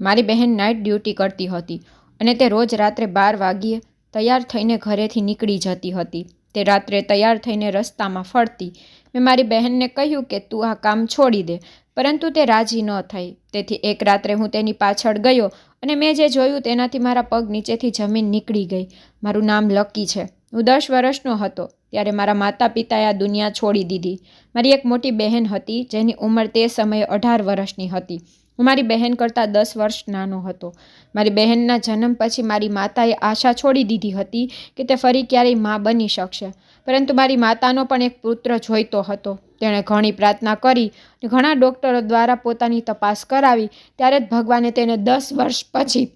મારી બહેન night duty કરતી હતી અને તે રોજ રાત્રે 12 વાગ્યે તૈયાર થઈને ઘરેથી નીકળી જતી હતી. તે રાત્રે તૈયાર થઈને રસ્તામાં ફરતી. મેં મારી બહેનને કહ્યું કે તું આ કામ છોડી દે, પરંતુ તે રાજી ન થઈ. તેથી એક રાત્રે હું તેની પાછળ ગયો અને મેં જે જોયું તેનાથી મારા પગ નીચેથી જમીન નીકળી ગઈ. મારું નામ લકી છે. હું 10 વર્ષનો હતો ત્યારે મારા માતા પિતાએ આ દુનિયા છોડી દીધી. મારી એક મોટી બહેન હતી જેની ઉંમર તે સમયે 18 વર્ષની હતી. હું મારી બહેન કરતાં 10 વર્ષ નાનો હતો. મારી બહેનના જન્મ પછી મારી માતાએ આશા છોડી દીધી હતી કે તે ફરી ક્યારેય મા બની શકશે. પરંતુ મારી માતાનો પણ એક પુત્ર જોઈતો હતો. તેણે ઘણી પ્રાર્થના કરી અને ઘણા ડૉક્ટરો દ્વારા પોતાની તપાસ કરાવી. ત્યારે જ ભગવાને તેને 10 વર્ષ પછી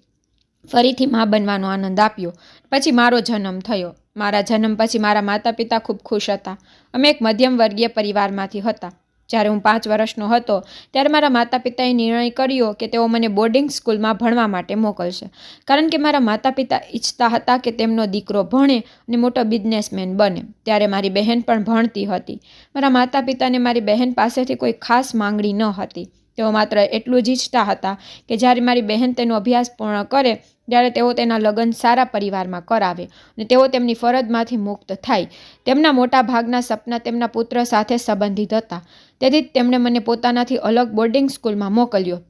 ફરીથી મા બનવાનો આનંદ આપ્યો. પછી મારો જન્મ થયો. મારા જન્મ પછી મારા માતા પિતા ખૂબ ખુશ હતા. અમે એક મધ્યમ વર્ગીય પરિવારમાંથી હતા. જ્યારે હું 5 વર્ષનો હતો ત્યારે મારા માતા પિતાએ નિર્ણય કર્યો કે તેઓ મને બોર્ડિંગ સ્કૂલમાં ભણવા માટે મોકલશે, કારણ કે મારા માતા પિતા ઈચ્છતા હતા કે તેમનો દીકરો ભણે અને મોટો બિઝનેસમેન બને. ત્યારે મારી બહેન પણ ભણતી હતી. મારા માતા પિતાને મારી બહેન પાસેથી કોઈ ખાસ માંગણી ન હતી. તેઓ માત્ર એટલું જ ઈચ્છતા હતા કે જ્યારે મારી બહેન તેનો અભ્યાસ પૂર્ણ કરે ત્યારે તેઓ તેના લગ્ન સારા પરિવારમાં કરાવે અને તેઓ તેમની ફરજમાંથી મુક્ત થાય. તેમના મોટા ભાગના સપના તેમના પુત્ર સાથે સંબંધિત હતા. તેથી જ તેમણે મને પોતાનાથી અલગ બોર્ડિંગ સ્કૂલમાં મોકલ્યો.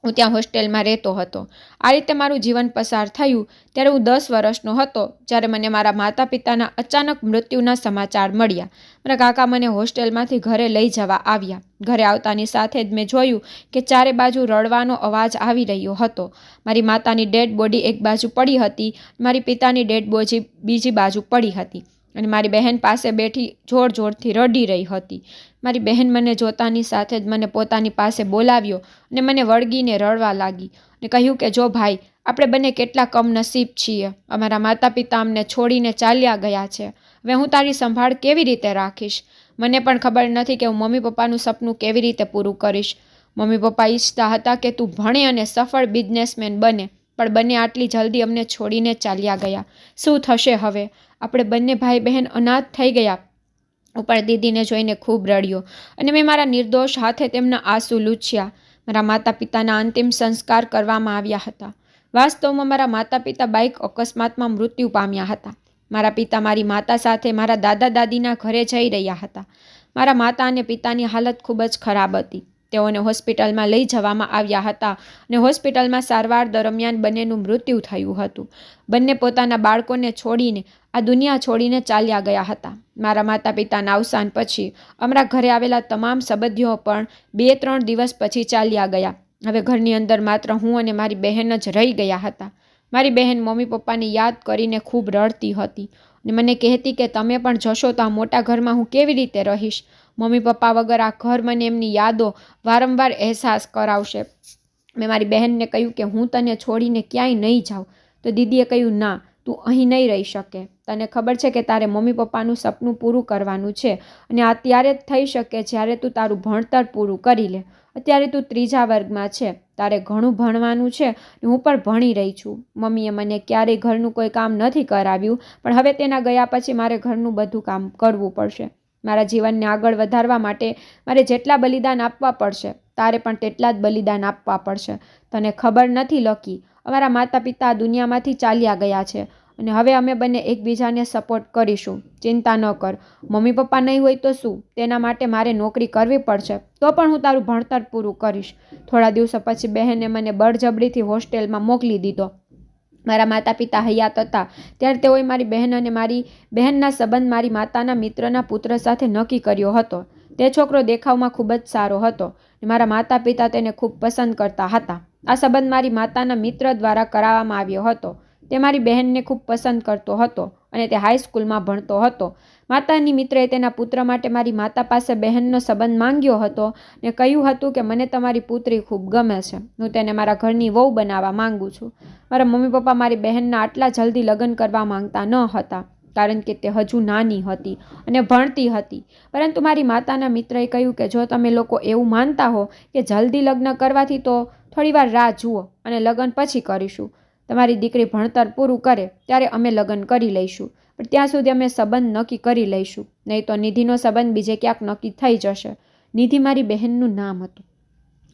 હું ત્યાં હોસ્ટેલમાં રહેતો હતો. આ રીતે મારું જીવન પસાર થયું. ત્યારે હું 10 વર્ષનો હતો જ્યારે મને મારા માતા પિતાના અચાનક મૃત્યુના સમાચાર મળ્યા. મારા કાકા મને હોસ્ટેલમાંથી ઘરે લઈ જવા આવ્યા. ઘરે આવતાની સાથે જ મેં જોયું કે ચારે બાજુ રડવાનો અવાજ આવી રહ્યો હતો. મારી માતાની ડેડ બોડી એક બાજુ પડી હતી, મારી પિતાની ડેડ બોડી બીજી બાજુ પડી હતી અને મારી બહેન પાસે બેઠી જોર જોરથી રડી રહી હતી. મારી બહેન મને જોતાની સાથે જ મને પોતાની પાસે બોલાવ્યો અને મને વળગીને રડવા લાગી અને કહ્યું કે જો ભાઈ, આપણે બંને કેટલા કમનસીબ છીએ. અમારા માતા પિતા અમને છોડીને ચાલ્યા ગયા છે. હવે હું તારી સંભાળ કેવી રીતે રાખીશ? મને પણ ખબર નથી કે હું મમ્મી પપ્પાનું સપનું કેવી રીતે પૂરું કરીશ. મમ્મી પપ્પા ઈચ્છતા હતા કે તું ભણે અને સફળ બિઝનેસમેન બને, પણ બંને આટલી જલ્દી અમને છોડીને ચાલ્યા ગયા. શું થશે હવે? આપણે બંને ભાઈ બહેન અનાથ થઈ ગયા. ઉપર દીદીને જોઈને ખૂબ રડ્યો અને મેં મારા નિર્દોષ હાથે તેમના આંસુ લૂછ્યા. મારા માતા પિતાના અંતિમ સંસ્કાર કરવામાં આવ્યા હતા. વાસ્તવમાં મારા માતા પિતા બાઇક અકસ્માતમાં મૃત્યુ પામ્યા હતા. મારા પિતા મારી માતા સાથે મારા દાદા દાદીના ઘરે જઈ રહ્યા હતા. મારા માતા અને પિતાની હાલત ખૂબ જ ખરાબ હતી. તેઓને હોસ્પિટલમાં લઈ જવામાં આવ્યા હતા અને હોસ્પિટલમાં સારવાર દરમિયાન બંનેનું મૃત્યુ થયું હતું. બંને પોતાના બાળકોને છોડીને આ દુનિયા છોડીને ચાલ્યા ગયા હતા. મારા માતા પિતાના અવસાન પછી અમારા ઘરે આવેલા તમામ સંબંધીઓ પણ 2-3 દિવસ પછી ચાલ્યા ગયા. હવે ઘરની અંદર માત્ર હું અને મારી બહેન જ રહી ગયા હતા. મારી બહેન મમ્મી પપ્પાની યાદ કરીને ખૂબ રડતી હતી અને મને કહેતી કે તમે પણ જશો તો આ મોટા ઘરમાં હું કેવી રીતે રહીશ? મમ્મી પપ્પા વગર આ ઘર મને એમની યાદો વારંવાર અહેસાસ કરાવશે. મેં મારી બહેનને કહ્યું કે હું તને છોડીને ક્યાંય નહીં જાઉં. તો દીદીએ કહ્યું, ના, તું અહીં નહીં રહી શકે. તને ખબર છે કે તારે મમ્મી પપ્પાનું સપનું પૂરું કરવાનું છે અને આ ત્યારે જ થઈ શકે જ્યારે તું તારું ભણતર પૂરું કરી લે. અત્યારે તું 3જા વર્ગમાં છે. તારે ઘણું ભણવાનું છે. હું પણ ભણી રહી છું. મમ્મીએ મને ક્યારેય ઘરનું કોઈ કામ નથી કરાવ્યું, પણ હવે તેના ગયા પછી મારે ઘરનું બધું કામ કરવું પડશે. મારા જીવનને આગળ વધારવા માટે મારે જેટલા બલિદાન આપવા પડશે, તારે પણ તેટલા જ બલિદાન આપવા પડશે. તને ખબર નથી લકી, અમારા માતા પિતા આ દુનિયામાંથી ચાલ્યા ગયા છે અને હવે અમે બંને એકબીજાને સપોર્ટ કરીશું. ચિંતા ન કર. મમ્મી પપ્પા નહીં હોય તો શું? તેના માટે મારે નોકરી કરવી પડશે, તો પણ હું તારું ભણતર પૂરું કરીશ. થોડા દિવસો પછી બહેને મને બળજબરીથી હોસ્ટેલમાં મોકલી દીધો. મારા માતા પિતા હયાત હતા ત્યારે તેઓએ મારી બહેન અને મારી બહેનના સંબંધ મારી માતાના મિત્રના પુત્ર સાથે નક્કી કર્યો હતો. તે છોકરો દેખાવમાં ખૂબ જ સારો હતો અને મારા માતા પિતા તેને ખૂબ પસંદ કરતા હતા. આ સંબંધ મારી માતાના મિત્ર દ્વારા કરાવવામાં આવ્યો હતો. તે મારી બહેનને ખૂબ પસંદ કરતો હતો અને તે હાઈસ્કૂલમાં ભણતો હતો. માતાની મિત્રએ તેના પુત્ર માટે મારી માતા પાસે બહેનનો સંબંધ માંગ્યો હતો અને કહ્યું હતું કે મને તમારી પુત્રી ખૂબ ગમે છે. હું તેને મારા ઘરની વહુ બનાવવા માંગુ છું. મારા મમ્મી પપ્પા મારી બહેનના આટલા જલ્દી લગ્ન કરવા માંગતા ન હતા, કારણ કે તે હજુ નાની હતી અને ભણતી હતી. પરંતુ મારી માતાના મિત્રએ કહ્યું કે જો તમે લોકો એવું માનતા હો કે જલ્દી લગ્ન કરવાથી, તો થોડીવાર રાહ જુઓ અને લગ્ન પછી કરીશું. તમારી દીકરી ભણતર પૂરું કરે ત્યારે અમે લગ્ન કરી લઈશું, પણ ત્યાં સુધી અમે સંબંધ નક્કી કરી લઈશું. નહીં તો નિધિનો સંબંધ બીજે ક્યાંક નક્કી થઈ જશે. નિધિ મારી બહેનનું નામ હતું.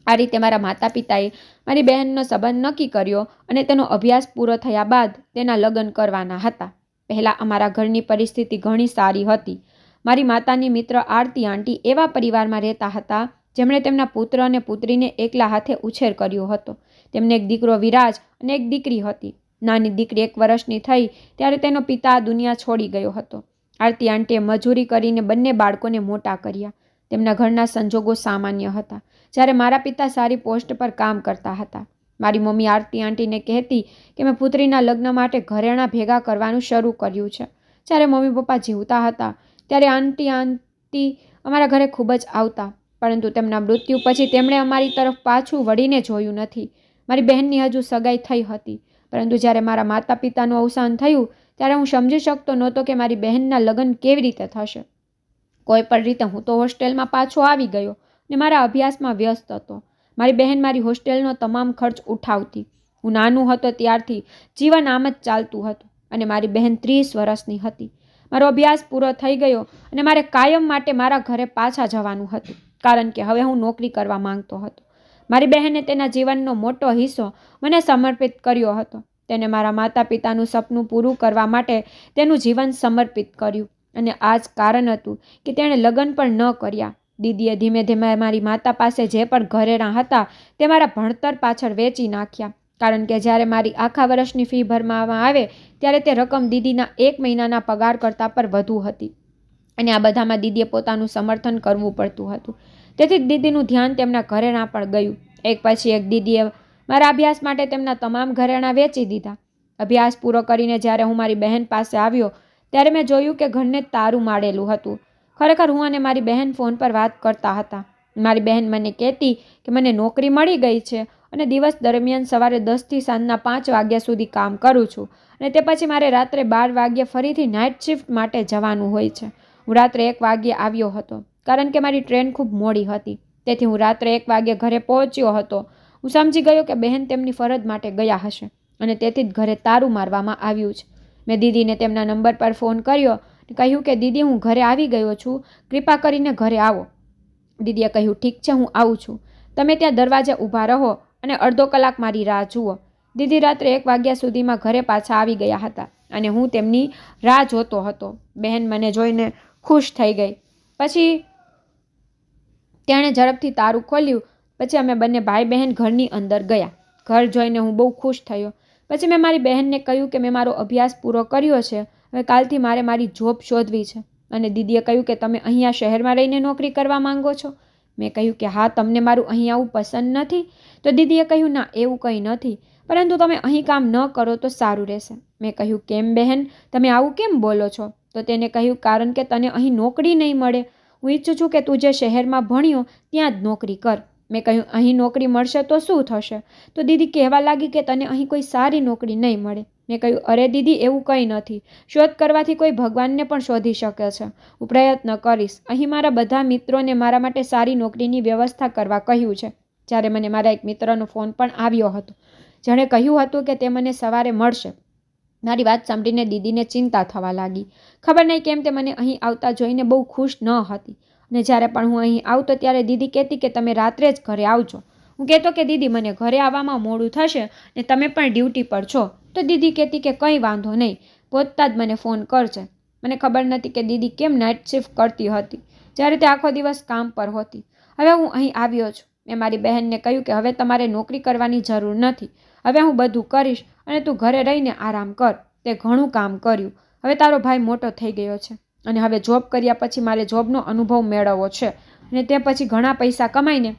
આ રીતે મારા માતા પિતાએ મારી બહેનનો સંબંધ નક્કી કર્યો અને તેનો અભ્યાસ પૂરો થયા બાદ તેના લગ્ન કરવાના હતા. પહેલાં અમારા ઘરની પરિસ્થિતિ ઘણી સારી હતી. મારી માતાની મિત્ર આરતી આંટી એવા પરિવારમાં રહેતા હતા જેમણે તેમના પુત્ર અને પુત્રીને એકલા હાથે ઉછેર કર્યો હતો. તેમને એક દીકરો વિરાજ અને એક દીકરી હતી. નાની દીકરી 1 વર્ષની થઈ ત્યારે તેનો પિતા આ દુનિયા છોડી ગયો હતો. આરતી આંટીએ મજૂરી કરીને બંને બાળકોને મોટા કર્યા. તેમના ઘરના સંજોગો સામાન્ય હતા. જ્યારે મારા પિતા સારી પોસ્ટ પર કામ કરતા હતા. મારી મમ્મી આરતી આંટીને કહેતી કે મેં પુત્રીના લગ્ન માટે ઘરેણાં ભેગા કરવાનું શરૂ કર્યું છે. જ્યારે મમ્મી પપ્પા જીવતા હતા ત્યારે આંટી અમારા ઘરે ખૂબ જ આવતા, પરંતુ તેમના મૃત્યુ પછી તેમણે અમારી તરફ પાછું વળીને જોયું નથી. મારી બહેનની હજુ સગાઈ થઈ હતી, પરંતુ જ્યારે મારા માતા પિતાનું અવસાન થયું ત્યારે હું સમજી શકતો નહોતો કે મારી બહેનના લગ્ન કેવી રીતે થશે. કોઈ પણ રીતે હું તો હોસ્ટેલમાં પાછો આવી ગયો અને મારા અભ્યાસમાં વ્યસ્ત હતો. મારી બહેન મારી હોસ્ટેલનો તમામ ખર્ચ ઉઠાવતી. હું નાનું હતો ત્યારથી જીવન આમ જ ચાલતું હતું અને મારી બહેન 30 વર્ષની હતી. મારો અભ્યાસ પૂરો થઈ ગયો અને મારે કાયમ માટે મારા ઘરે પાછા જવાનું હતું, કારણ કે હવે હું નોકરી કરવા માંગતો હતો. મારી બહેને તેના જીવનનો મોટો હિસ્સો મને સમર્પિત કર્યો હતો. તેને મારા માતા પિતાનું સપનું પૂરું કરવા માટે તેનું જીવન સમર્પિત કર્યું અને આ જ કારણ હતું કે તેણે લગ્ન પણ ન કર્યા. દીદીએ ધીમે ધીમે મારી માતા પાસે જે પણ ઘરેણાં હતા તે મારા ભણતર પાછળ વેચી નાખ્યા, કારણ કે જ્યારે મારી આખા વર્ષની ફી ભરવામાં આવે ત્યારે તે રકમ દીદીના 1 મહિનાના પગાર કરતાં પણ વધુ હતી અને આ બધામાં દીદીએ પોતાનું સમર્થન કરવું પડતું હતું. તેથી દીદીનું ધ્યાન તેમના ઘરેણાં પર ગયું. એક પછી એક દીદીએ મારા અભ્યાસ માટે તેમના તમામ ઘરેણાં વેચી દીધા. અભ્યાસ પૂરો કરીને જ્યારે હું મારી બહેન પાસે આવ્યો ત્યારે મેં જોયું કે ઘરને તારું મારેલું હતું. ખરેખર હું અને મારી બહેન ફોન પર વાત કરતા હતા. મારી બહેન મને કહેતી કે મને નોકરી મળી ગઈ છે અને દિવસ દરમિયાન સવારે 10 થી સાંજના 5 વાગ્યા સુધી કામ કરું છું અને તે પછી મારે રાત્રે 12 વાગ્યે ફરીથી નાઇટ શિફ્ટ માટે જવાનું હોય છે. હું રાત્રે 1 વાગ્યે આવ્યો હતો કારણ કે મારી ટ્રેન ખૂબ મોડી હતી. તેથી હું રાત્રે 1 વાગ્યે ઘરે પહોંચ્યો હતો. હું સમજી ગયો કે બહેન તેમની ફરજ માટે ગયા હશે અને તેથી જ ઘરે તારું મારવામાં આવ્યું છે. મેં દીદીને તેમના નંબર પર ફોન કર્યો અને કહ્યું કે દીદી, હું ઘરે આવી ગયો છું, કૃપા કરીને ઘરે આવો. દીદીએ કહ્યું, ઠીક છે, હું આવું છું. તમે ત્યાં દરવાજે ઊભા રહો અને અડધો કલાક મારી રાહ જુઓ. દીદી રાત્રે 1 વાગ્યા સુધીમાં ઘરે પાછા આવી ગયા હતા અને હું તેમની રાહ જોતો હતો. બહેન મને જોઈને ખુશ થઈ ગઈ. પછી તેણે ઝડપથી તારું ખોલ્યું. પછી અમે બંને ભાઈ બહેન ઘરની અંદર ગયા. ઘર જોઈને હું બહુ ખુશ થયો. પછી મેં મારી બહેનને કહ્યું કે મેં મારો અભ્યાસ પૂરો કર્યો છે, હવે કાલથી મારે મારી જોબ શોધવી છે. અને દીદીએ કહ્યું કે તમે અહીંયા શહેરમાં રહીને નોકરી કરવા માંગો છો? મેં કહ્યું કે હા. તમને મારું અહીં આવું પસંદ નથી? તો દીદીએ કહ્યું, ના, એવું કંઈ નથી, પરંતુ તમે અહીં કામ ન કરો તો સારું રહેશે. મેં કહ્યું, કેમ બહેન, તમે આવું કેમ બોલો છો? તો તેને કહ્યું, કારણ કે તને અહીં નોકરી નહીં મળે. હું ઈચ્છું છું કે તું જે શહેરમાં ભણ્યો ત્યાં જ નોકરી કર. મેં કહ્યું, અહીં નોકરી મળશે તો શું થશે? તો દીદી કહેવા લાગી કે તને અહીં કોઈ સારી નોકરી નહીં મળે. મેં કહ્યું, અરે દીદી, એવું કંઈ નથી. શોધ કરવાથી કોઈ ભગવાનને પણ શોધી શકે છે. હું પ્રયત્ન કરીશ. અહીં મારા બધા મિત્રોને મારા માટે સારી નોકરીની વ્યવસ્થા કરવા કહ્યું છે. જ્યારે મને મારા એક મિત્રનો ફોન પણ આવ્યો હતો, જેણે કહ્યું હતું કે તે મને સવારે મળશે. મારી વાત સાંભળીને દીદીને ચિંતા થવા લાગી. ખબર નહીં કેમ તે મને અહીં આવતા જોઈને બહુ ખુશ ન હતી અને જ્યારે પણ હું અહીં આવતો ત્યારે દીદી કહેતી કે તમે રાત્રે જ ઘરે આવજો. હું કહેતો કે દીદી, મને ઘરે આવવામાં મોડું થશે ને તમે પણ ડ્યુટી પર છો. તો દીદી કહેતી કે કંઈ વાંધો નહીં, પહોંચતા જ મને ફોન કરશે. મને ખબર નથી કે દીદી કેમ નાઇટ શિફ્ટ કરતી હતી જ્યારે તે આખો દિવસ કામ પર હતી. હવે હું અહીં આવ્યો છું. મેં મારી બહેનને કહ્યું કે હવે તમારે નોકરી કરવાની જરૂર નથી. હવે હું બધું કરીશ અને તું ઘરે રહીને આરામ કર. તે ઘણું કામ કર્યું. હવે તારો ભાઈ મોટો થઈ ગયો છે અને હવે જોબ કર્યા પછી મારે જોબનો અનુભવ મેળવવો છે અને તે પછી ઘણા પૈસા કમાઈને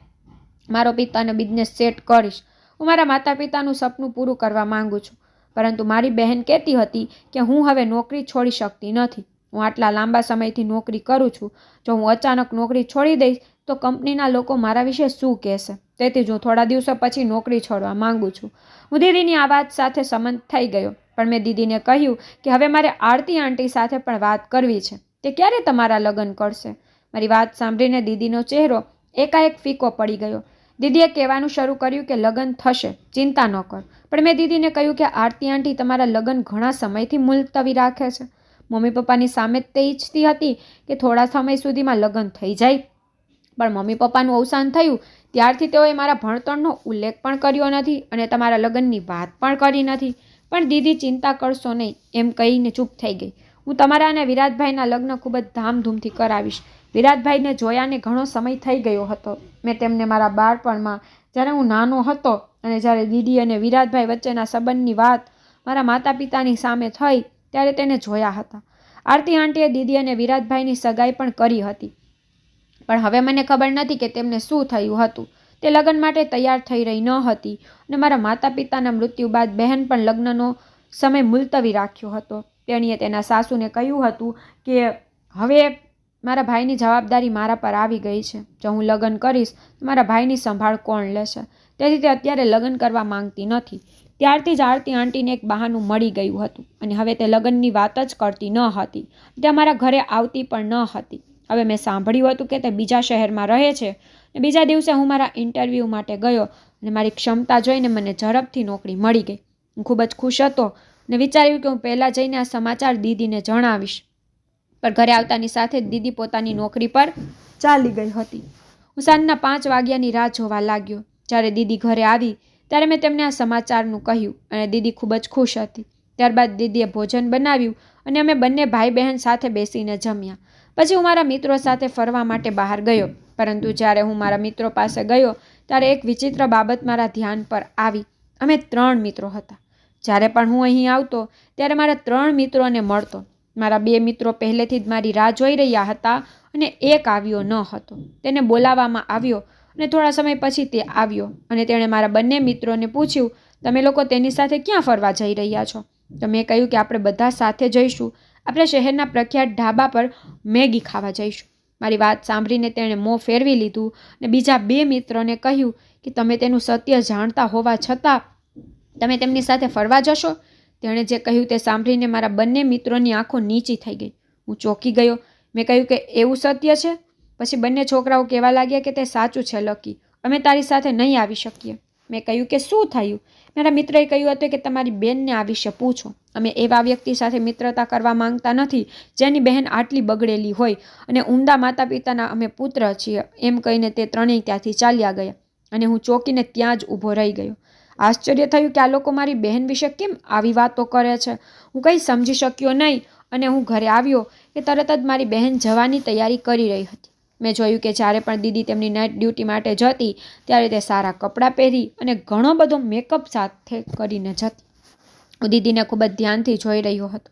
મારો પિતાનો બિઝનેસ સેટ કરીશ. હું મારા માતા પિતાનું સપનું પૂરું કરવા માંગુ છું. પરંતુ મારી બહેન કહેતી હતી કે હું હવે નોકરી છોડી શકતી નથી. હું આટલા લાંબા સમયથી નોકરી કરું છું. જો હું અચાનક નોકરી છોડી દઈશ તો કંપનીના લોકો મારા વિશે શું કહેશે? તેથી જ હું થોડા દિવસો પછી નોકરી છોડવા માંગુ છું. હું દીદીની આ વાત સાથે સંમત થઈ ગયો, પણ મેં દીદીને કહ્યું કે હવે મારે આરતી આંટી સાથે પણ વાત કરવી છે. તે ક્યારે તમારા લગ્ન કરશે? મારી વાત સાંભળીને દીદીનો ચહેરો એકાએક ફીકો પડી ગયો. દીદીએ કહેવાનું શરૂ કર્યું કે લગ્ન થશે, ચિંતા ન કર. પણ મેં દીદીને કહ્યું કે આરતી આંટી તમારા લગ્ન ઘણા સમયથી મુલતવી રાખે છે. મમ્મી પપ્પાની સામે જ તે ઈચ્છતી હતી કે થોડા સમય સુધીમાં લગ્ન થઈ જાય. પણ મમ્મી પપ્પાનું અવસાન થયું ત્યારથી તેઓએ મારા ભણતરનો ઉલ્લેખ પણ કર્યો નથી અને તમારા લગ્નની વાત પણ કરી નથી. પણ દીદી ચિંતા કરશો નહીં એમ કહીને ચૂપ થઈ ગઈ. હું તમારા અને વિરાટભાઈના લગ્ન ખૂબ જ ધામધૂમથી કરાવીશ. વિરાટભાઈને જોયાને ઘણો સમય થઈ ગયો હતો. મેં તેમને મારા બાળપણમાં જ્યારે હું નાનો હતો અને જ્યારે દીદી અને વિરાટભાઈ વચ્ચેના સંબંધની વાત મારા માતા પિતાની સામે થઈ ત્યારે તેને જોયા હતા. આરતી આંટીએ દીદી અને વિરાટભાઈની સગાઈ પણ કરી હતી. પણ હવે મને ખબર નથી કે તેમને શું થયું હતું. તે લગ્ન માટે તૈયાર થઈ રહી ન હતી અને મારા માતા પિતાના મૃત્યુ બાદ બહેન પણ લગ્નનો સમય મુલતવી રાખ્યો હતો. તેણીએ તેના સાસુને કહ્યું હતું કે હવે મારા ભાઈની જવાબદારી મારા પર આવી ગઈ છે. જો હું લગ્ન કરીશ તો મારા ભાઈની સંભાળ કોણ લેશે? તેથી તે અત્યારે લગ્ન કરવા માંગતી નથી. ત્યારથી જ આરતી આંટીને એક બહાનું મળી ગયું હતું અને હવે તે લગ્નની વાત જ કરતી ન હતી. તે અમારા ઘરે આવતી પણ ન હતી. હવે મેં સાંભળ્યું હતું કે તે બીજા શહેરમાં રહે છે. બીજા દિવસે હું મારા ઇન્ટરવ્યૂ માટે ગયો અને મારી ક્ષમતા જોઈને મને ઝડપથી નોકરી મળી ગઈ. હું ખૂબ જ ખુશ હતો અને વિચાર્યું કે હું પહેલાં જઈને આ સમાચાર દીદીને જણાવીશ. પણ ઘરે આવતાની સાથે જ દીદી પોતાની નોકરી પર ચાલી ગઈ હતી. હું સાંજના 5 વાગ્યાની રાહ જોવા લાગ્યો. જ્યારે દીદી ઘરે આવી ત્યારે મેં તેમને આ સમાચારનું કહ્યું અને દીદી ખૂબ જ ખુશ હતી. ત્યારબાદ દીદીએ ભોજન બનાવ્યું અને અમે બંને ભાઈ બહેન સાથે બેસીને જમ્યા. પછી હું મારા મિત્રો સાથે ફરવા માટે બહાર ગયો. પરંતુ જ્યારે હું મારા મિત્રો પાસે ગયો ત્યારે એક વિચિત્ર બાબત મારા ધ્યાન પર આવી. અમે 3 મિત્રો હતા. જ્યારે પણ હું અહીં આવતો ત્યારે મારા 3 મિત્રોને મળતો. મારા 2 મિત્રો પહેલેથી જ મારી રાહ જોઈ રહ્યા હતા અને એક આવ્યો ન હતો. તેને બોલાવવામાં આવ્યો અને થોડા સમય પછી તે આવ્યો અને તેણે મારા બંને મિત્રોને પૂછ્યું, તમે લોકો તેની સાથે ક્યાં ફરવા જઈ રહ્યા છો? તો મેં કહ્યું કે આપણે બધા સાથે જઈશું. આપણે શહેરના પ્રખ્યાત ઢાબા પર મેગી ખાવા જઈશું. મારી વાત સાંભળીને તેણે મોં ફેરવી લીધું અને બીજા 2 મિત્રોને કહ્યું કે તમે તેનું સત્ય જાણતા હોવા છતાં તમે તેમની સાથે ફરવા જશો? તેણે જે કહ્યું તે સાંભળીને મારા બંને મિત્રોની આંખો નીચી થઈ ગઈ. હું ચોંકી ગયો. મેં કહ્યું કે એવું સત્ય છે? પછી બંને છોકરાઓ કહેવા લાગ્યા કે તે સાચું છે લકી, અમે તારી સાથે નહીં આવી શકીએ. મેં કહ્યું કે શું થયું? મારા મિત્રએ કહ્યું હતું કે તમારી બહેનને આ વિશે પૂછો. અમે એવા વ્યક્તિ સાથે મિત્રતા કરવા માંગતા નથી જેની બહેન આટલી બગડેલી હોય અને ઉમદા માતા પિતાના અમે પુત્ર છીએ. એમ કહીને તે ત્રણેય ત્યાંથી ચાલ્યા ગયા અને હું ચોંકીને ત્યાં જ ઊભો રહી ગયો. આશ્ચર્ય થયું કે આ લોકો મારી બહેન વિશે કેમ આવી વાતો કરે છે. હું કંઈ સમજી શક્યો નહીં અને હું ઘરે આવ્યો કે તરત જ મારી બહેન જવાની તૈયારી કરી રહી હતી. મેં જોયું કે જ્યારે પણ દીદી તેમની નાઇટ ડ્યુટી માટે જતી ત્યારે તે સારા કપડાં પહેરી અને ઘણો બધો મેકઅપ સાથે કરીને જતી. હું દીદીને ખૂબ જ ધ્યાનથી જોઈ રહ્યો હતો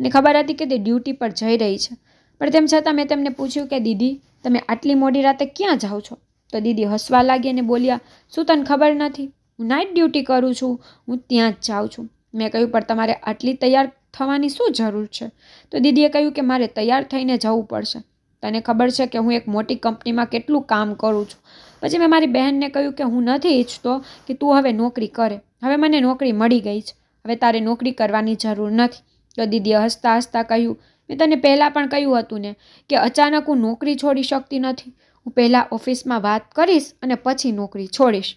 અને ખબર હતી કે તે ડ્યુટી પર જઈ રહી છે. પણ તેમ છતાં મેં તેમને પૂછ્યું કે દીદી, તમે આટલી મોડી રાતે ક્યાં જાઓ છો? તો દીદી હસવા લાગી અને બોલ્યા, શું તને ખબર નથી? હું નાઇટ ડ્યુટી કરું છું, હું ત્યાં જ જાઉં છું. મેં કહ્યું, પણ તમારે આટલી તૈયાર થવાની શું જરૂર છે? તો દીદીએ કહ્યું કે મારે તૈયાર થઈને જવું પડશે. તને ખબર છે કે હું એક મોટી કંપનીમાં કેટલું કામ કરું છું. પછી મેં મારી બહેનને કહ્યું કે હું નથી ઈચ્છતો કે તું હવે નોકરી કરે. હવે મને નોકરી મળી ગઈ છે. હવે તારે નોકરી કરવાની જરૂર નથી. તો દીદીએ હસતા હસતા કહ્યું, મેં તને પહેલાં પણ કહ્યું હતું ને કે અચાનક હું નોકરી છોડી શકતી નથી. હું પહેલાં ઓફિસમાં વાત કરીશ અને પછી નોકરી છોડીશ.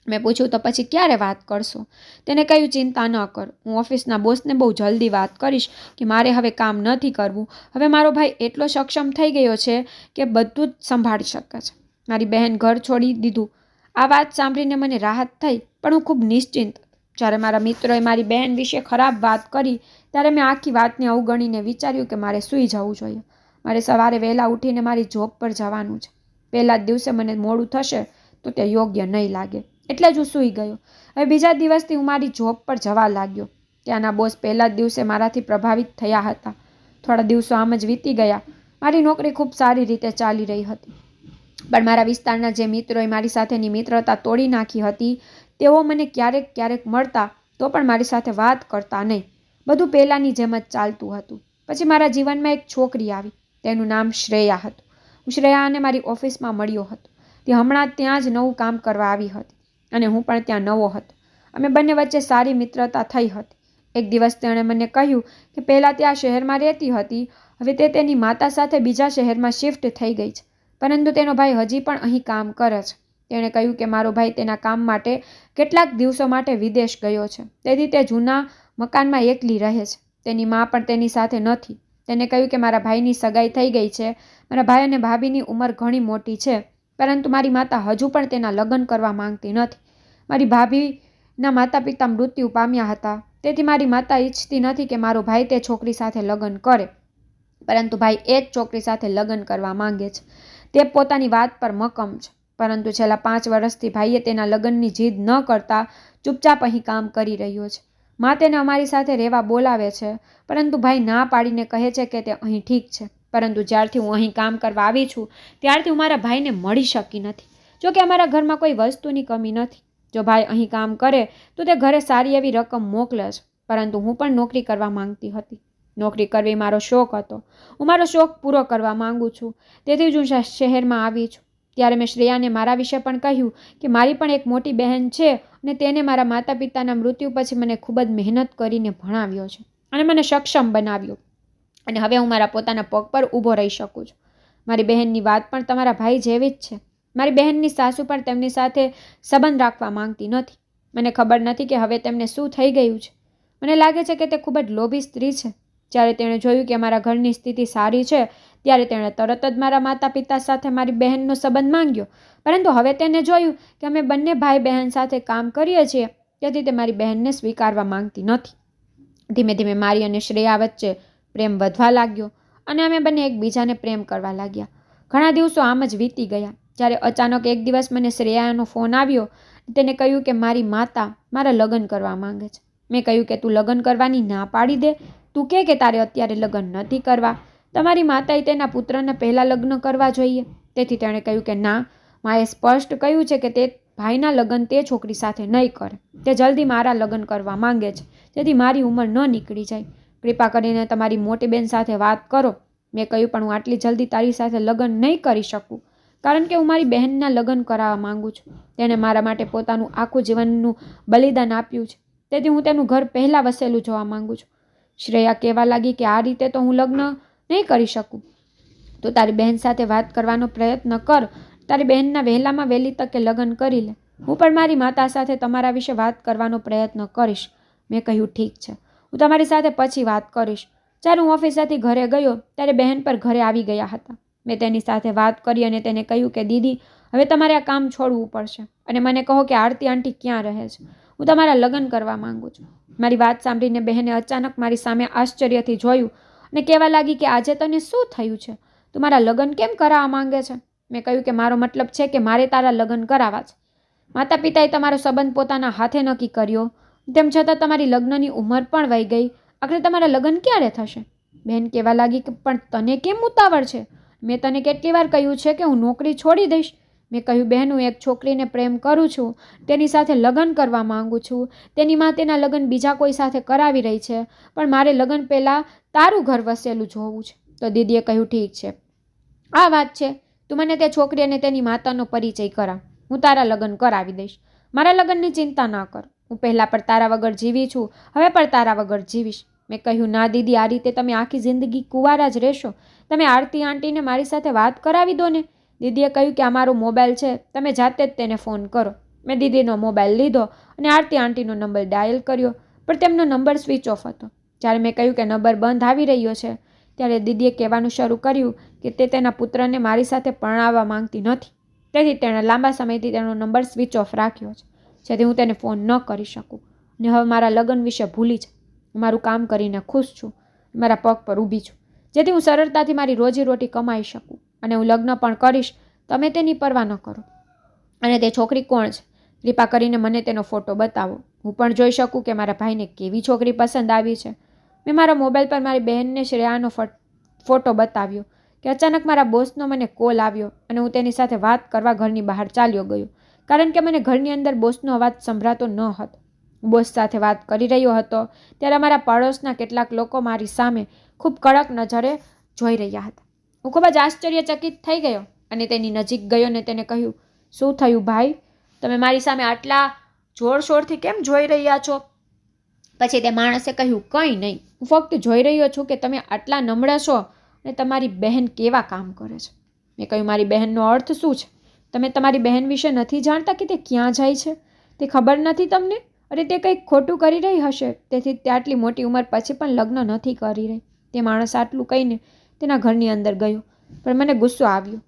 મેં પૂછ્યું, તો પછી ક્યારે વાત કરશો? તેને કહ્યું, ચિંતા ન કર, હું ઓફિસના બોસને બહુ જલ્દી વાત કરીશ કે મારે હવે કામ નથી કરવું. હવે મારો ભાઈ એટલો સક્ષમ થઈ ગયો છે કે બધું જ સંભાળી શકે છે. મારી બહેન ઘર છોડી દીધું. આ વાત સાંભળીને મને રાહત થઈ, પણ હું ખૂબ નિશ્ચિંત. જ્યારે મારા મિત્રોએ મારી બહેન વિશે ખરાબ વાત કરી ત્યારે મેં આખી વાતને અવગણીને વિચાર્યું કે મારે સૂઈ જવું જોઈએ. મારે સવારે વહેલા ઉઠીને મારી જોબ પર જવાનું છે. પહેલા જ દિવસે મને મોડું થશે તો તે યોગ્ય નહીં લાગે. એટલે જ હું સૂઈ ગયો. હવે બીજા દિવસથી હું મારી જોબ પર જવા લાગ્યો. ત્યાંના બોસ પહેલા જ દિવસે મારાથી પ્રભાવિત થયા હતા. થોડા દિવસો આમ જ વીતી ગયા. મારી નોકરી ખૂબ સારી રીતે ચાલી રહી હતી. પણ મારા વિસ્તારના જે મિત્રોએ મારી સાથેની મિત્રતા તોડી નાખી હતી તેઓ મને ક્યારેક ક્યારેક મળતા તો પણ મારી સાથે વાત કરતા નહીં. બધું પહેલાંની જેમ જ ચાલતું હતું. પછી મારા જીવનમાં એક છોકરી આવી. તેનું નામ શ્રેયા હતું. હું શ્રેયાને મારી ઓફિસમાં મળ્યો હતો. તે હમણાં ત્યાં જ નવું કામ કરવા આવી હતી અને હું પણ ત્યાં નવો હતો. અમે બંને વચ્ચે સારી મિત્રતા થઈ હતી. એક દિવસ તેણે મને કહ્યું કે પહેલાં તે આ શહેરમાં રહેતી હતી, હવે તે તેની માતા સાથે બીજા શહેરમાં શિફ્ટ થઈ ગઈ છે, પરંતુ તેનો ભાઈ હજી પણ અહીં કામ કરે છે. તેણે કહ્યું કે મારો ભાઈ તેના કામ માટે કેટલાક દિવસો માટે વિદેશ ગયો છે, તેથી તે જૂના મકાનમાં એકલી રહે છે. તેની મા પણ તેની સાથે નથી. તેને કહ્યું કે મારા ભાઈની સગાઈ થઈ ગઈ છે, મારા ભાઈ અને ભાભીની ઉંમર ઘણી મોટી છે, પરંતુ મારી માતા હજુ પણ તેના લગ્ન કરવા માંગતી નથી. મારી ભાભીના માતા પિતા મૃત્યુ પામ્યા હતા, તેથી મારી માતા ઈચ્છતી નથી કે મારો ભાઈ તે છોકરી સાથે લગ્ન કરે, પરંતુ ભાઈ એ જ છોકરી સાથે લગ્ન કરવા માંગે છે. તે પોતાની વાત પર મક્કમ છે, પરંતુ છેલ્લા 5 વર્ષથી ભાઈએ તેના લગ્નની જીદ ન કરતા ચૂપચાપ અહીં કામ કરી રહ્યો છે. માં તેને અમારી સાથે રહેવા બોલાવે છે, પરંતુ ભાઈ ના પાડીને કહે છે કે તે અહીં ઠીક છે, પરંતુ જ્યારથી હું અહીં કામ કરવા આવી છું ત્યારથી હું મારા ભાઈને મળી શકી નથી. જો કે અમારા ઘરમાં કોઈ વસ્તુની કમી નથી. જો ભાઈ અહીં કામ કરે તો તે ઘરે સારી એવી રકમ મોકલે છે, પરંતુ હું પણ નોકરી કરવા માંગતી હતી. નોકરી કરવી મારો શોખ હતો. હું મારો શોખ પૂરો કરવા માંગુ છું, તેથી જ હું શહેરમાં આવી છું. ત્યારે મેં શ્રેયાને મારા વિશે પણ કહ્યું કે મારી પણ એક મોટી બહેન છે અને તેને મારા માતા પિતાના મૃત્યુ પછી મને ખૂબ જ મહેનત કરીને ભણાવ્યો છે અને મને સક્ષમ બનાવ્યો, અને હવે હું મારા પોતાના પગ પર ઊભો રહી શકું છું. મારી બહેનની વાત પણ તમારા ભાઈ જેવી જ છે. મારી બહેનની સાસુ પણ તેમની સાથે સંબંધ રાખવા માંગતી નથી. મને ખબર નથી કે હવે તેમને શું થઈ ગયું છે. મને લાગે છે કે તે ખૂબ જ લોભી સ્ત્રી છે. જ્યારે તેણે જોયું કે મારા ઘરની સ્થિતિ સારી છે ત્યારે તેણે તરત જ મારા માતા પિતા સાથે મારી બહેનનો સંબંધ માંગ્યો, પરંતુ હવે તેને જોયું કે અમે બંને ભાઈ બહેન સાથે કામ કરીએ છીએ, તેથી તે મારી બહેનને સ્વીકારવા માંગતી નથી. ધીમે ધીમે મારી અને શ્રેયા વચ્ચે પ્રેમ વધવા લાગ્યો અને અમે બંને એકબીજાને પ્રેમ કરવા લાગ્યા. ઘણા દિવસો આમ જ વીતી ગયા, જ્યારે અચાનક એક દિવસ મને શ્રેયાનો ફોન આવ્યો. તેને કહ્યું કે મારી માતા મારા લગ્ન કરવા માંગે છે. મેં કહ્યું કે તું લગ્ન કરવાની ના પાડી દે. તું કે તારે અત્યારે લગ્ન નથી કરવા. તમારી માતાએ તેના પુત્રને પહેલાં લગ્ન કરવા જોઈએ. તેથી તેણે કહ્યું કે ના, માએ સ્પષ્ટ કહ્યું છે કે તે ભાઈના લગ્ન તે છોકરી સાથે નહીં કરે. તે જલ્દી મારા લગ્ન કરવા માંગે છે, જેથી મારી ઉંમર ન નીકળી જાય. કૃપા કરીને તમારી મોટી બેન સાથે વાત કરો. મેં કહ્યું પણ હું આટલી જલ્દી તારી સાથે લગ્ન નહીં કરી શકું, કારણ કે હું મારી બહેનના લગ્ન કરાવવા માંગુ છું. તેણે મારા માટે પોતાનું આખું જીવનનું બલિદાન આપ્યું છે, તેથી હું તેનું ઘર પહેલાં વસેલું જોવા માંગુ છું. શ્રેયા કહેવા લાગી કે આ રીતે તો હું લગ્ન નહીં કરી શકું. તો તારી બહેન સાથે વાત કરવાનો પ્રયત્ન કર. તારી બહેનના વહેલામાં વહેલી તકે લગ્ન કરી લે. હું પણ મારી માતા સાથે તમારા વિશે વાત કરવાનો પ્રયત્ન કરીશ. મેં કહ્યું ઠીક છે, હું તમારી સાથે પછી વાત કરીશ. જ્યારે હું ઓફિસેથી ઘરે ગયો ત્યારે બહેન પર ઘરે આવી ગયા હતા. મેં તેની સાથે વાત કરી અને તેને કહ્યું કે દીદી, હવે તમારે આ કામ છોડવું પડશે અને મને કહો કે આરતી આંટી ક્યાં રહે છે. હું તમારા લગ્ન કરવા માંગુ છું. મારી વાત સાંભળીને બહેને અચાનક મારી સામે આશ્ચર્યથી જોયું અને કહેવા લાગી કે આજે તને શું થયું છે? તું મારા લગ્ન કેમ કરાવવા માંગે છે? મેં કહ્યું કે મારો મતલબ છે કે મારે તારા લગ્ન કરાવવા છે. માતા પિતાએ તમારો સંબંધ પોતાના હાથે નક્કી કર્યો, તેમ છતાં તમારી લગ્નની ઉંમર પણ વહી ગઈ. આખરે તમારા લગ્ન ક્યારે થશે? બહેન કહેવા લાગી કે પણ તને કેમ ઉતાવળ છે? મેં તને કેટલી વાર કહ્યું છે કે હું નોકરી છોડી દઈશ. મેં કહ્યું બહેન, હું એક છોકરીને પ્રેમ કરું છું, તેની સાથે લગ્ન કરવા માંગુ છું. તેની માં તેના લગ્ન બીજા કોઈ સાથે કરાવી રહી છે, પણ મારે લગ્ન પહેલાં તારું ઘર વસેલું જોવું છે. તો દીદીએ કહ્યું ઠીક છે, આ વાત છે, તું મને તે છોકરી અને તેની માતાનો પરિચય કરાવ. હું તારા લગ્ન કરાવી દઈશ. મારા લગ્નની ચિંતા ના કર. હું પહેલાં પણ તારા વગર જીવી છું, હવે પણ તારા વગર જીવીશ. મેં કહ્યું ના દીદી, આ રીતે તમે આખી જિંદગી કુંવારા જ રહેશો. તમે આરતી આંટીને મારી સાથે વાત કરાવી દો ને. દીદીએ કહ્યું કે આ મારો મોબાઈલ છે, તમે જાતે જ તેને ફોન કરો. મેં દીદીનો મોબાઈલ લીધો અને આરતી આંટીનો નંબર ડાયલ કર્યો, પણ તેમનો નંબર સ્વિચ ઓફ હતો. જ્યારે મેં કહ્યું કે નંબર બંધ આવી રહ્યો છે, ત્યારે દીદીએ કહેવાનું શરૂ કર્યું કે તે તેના પુત્રને મારી સાથે પરણાવવા માંગતી નથી, તેથી તેણે લાંબા સમયથી તેનો નંબર સ્વિચ ઓફ રાખ્યો છે, જેથી હું તેને ફોન ન કરી શકું. અને હવે મારા લગ્ન વિશે ભૂલી જ હું મારું કામ કરીને ખુશ છું, મારા પગ પર ઊભી છું, જેથી હું સરળતાથી મારી રોજીરોટી કમાઈ શકું અને હું લગ્ન પણ કરીશ. તમે તેની પરવા ન કરો. અને તે છોકરી કોણ છે? કૃપા કરીને મને તેનો ફોટો બતાવો, હું પણ જોઈ શકું કે મારા ભાઈને કેવી છોકરી પસંદ આવી છે. મેં મારા મોબાઈલ પર મારી બહેનને શ્રેયાનો ફોટો બતાવ્યો કે અચાનક મારા બોસનો મને કોલ આવ્યો અને હું તેની સાથે વાત કરવા ઘરની બહાર ચાલ્યો ગયો, કારણ કે મને ઘરની અંદર બોસનો અવાજ સંભળાતો ન હતો. બોસ સાથે વાત કરી રહ્યો હતો ત્યારે અમારા પડોશના કેટલાક લોકો મારી સામે ખૂબ કડક નજરે જોઈ રહ્યા હતા. હું ખૂબ જ આશ્ચર્યચકિત થઈ ગયો અને તેની નજીક ગયો અને તેને કહ્યું, શું થયું ભાઈ? તમે મારી સામે આટલા જોરશોરથી કેમ જોઈ રહ્યા છો? પછી તે માણસે કહ્યું, કંઈ નહીં, હું ફક્ત જોઈ રહ્યો છું કે તમે આટલા નમ્ર છો અને તમારી બહેન કેવા કામ કરે છે. મેં કહ્યું, મારી બહેનનો અર્થ શું છે? તમે તમારી બહેન વિશે નથી જાણતા કે તે ક્યાં જાય છે? તે ખબર નથી તમને? અરે તે કંઈક ખોટું કરી રહી હશે, તેથી તે આટલી મોટી ઉંમર પછી પણ લગ્ન નથી કરી રહી. તે માણસ આટલું કહીને તેના ઘરની અંદર ગયો. પણ મને ગુસ્સો આવ્યો.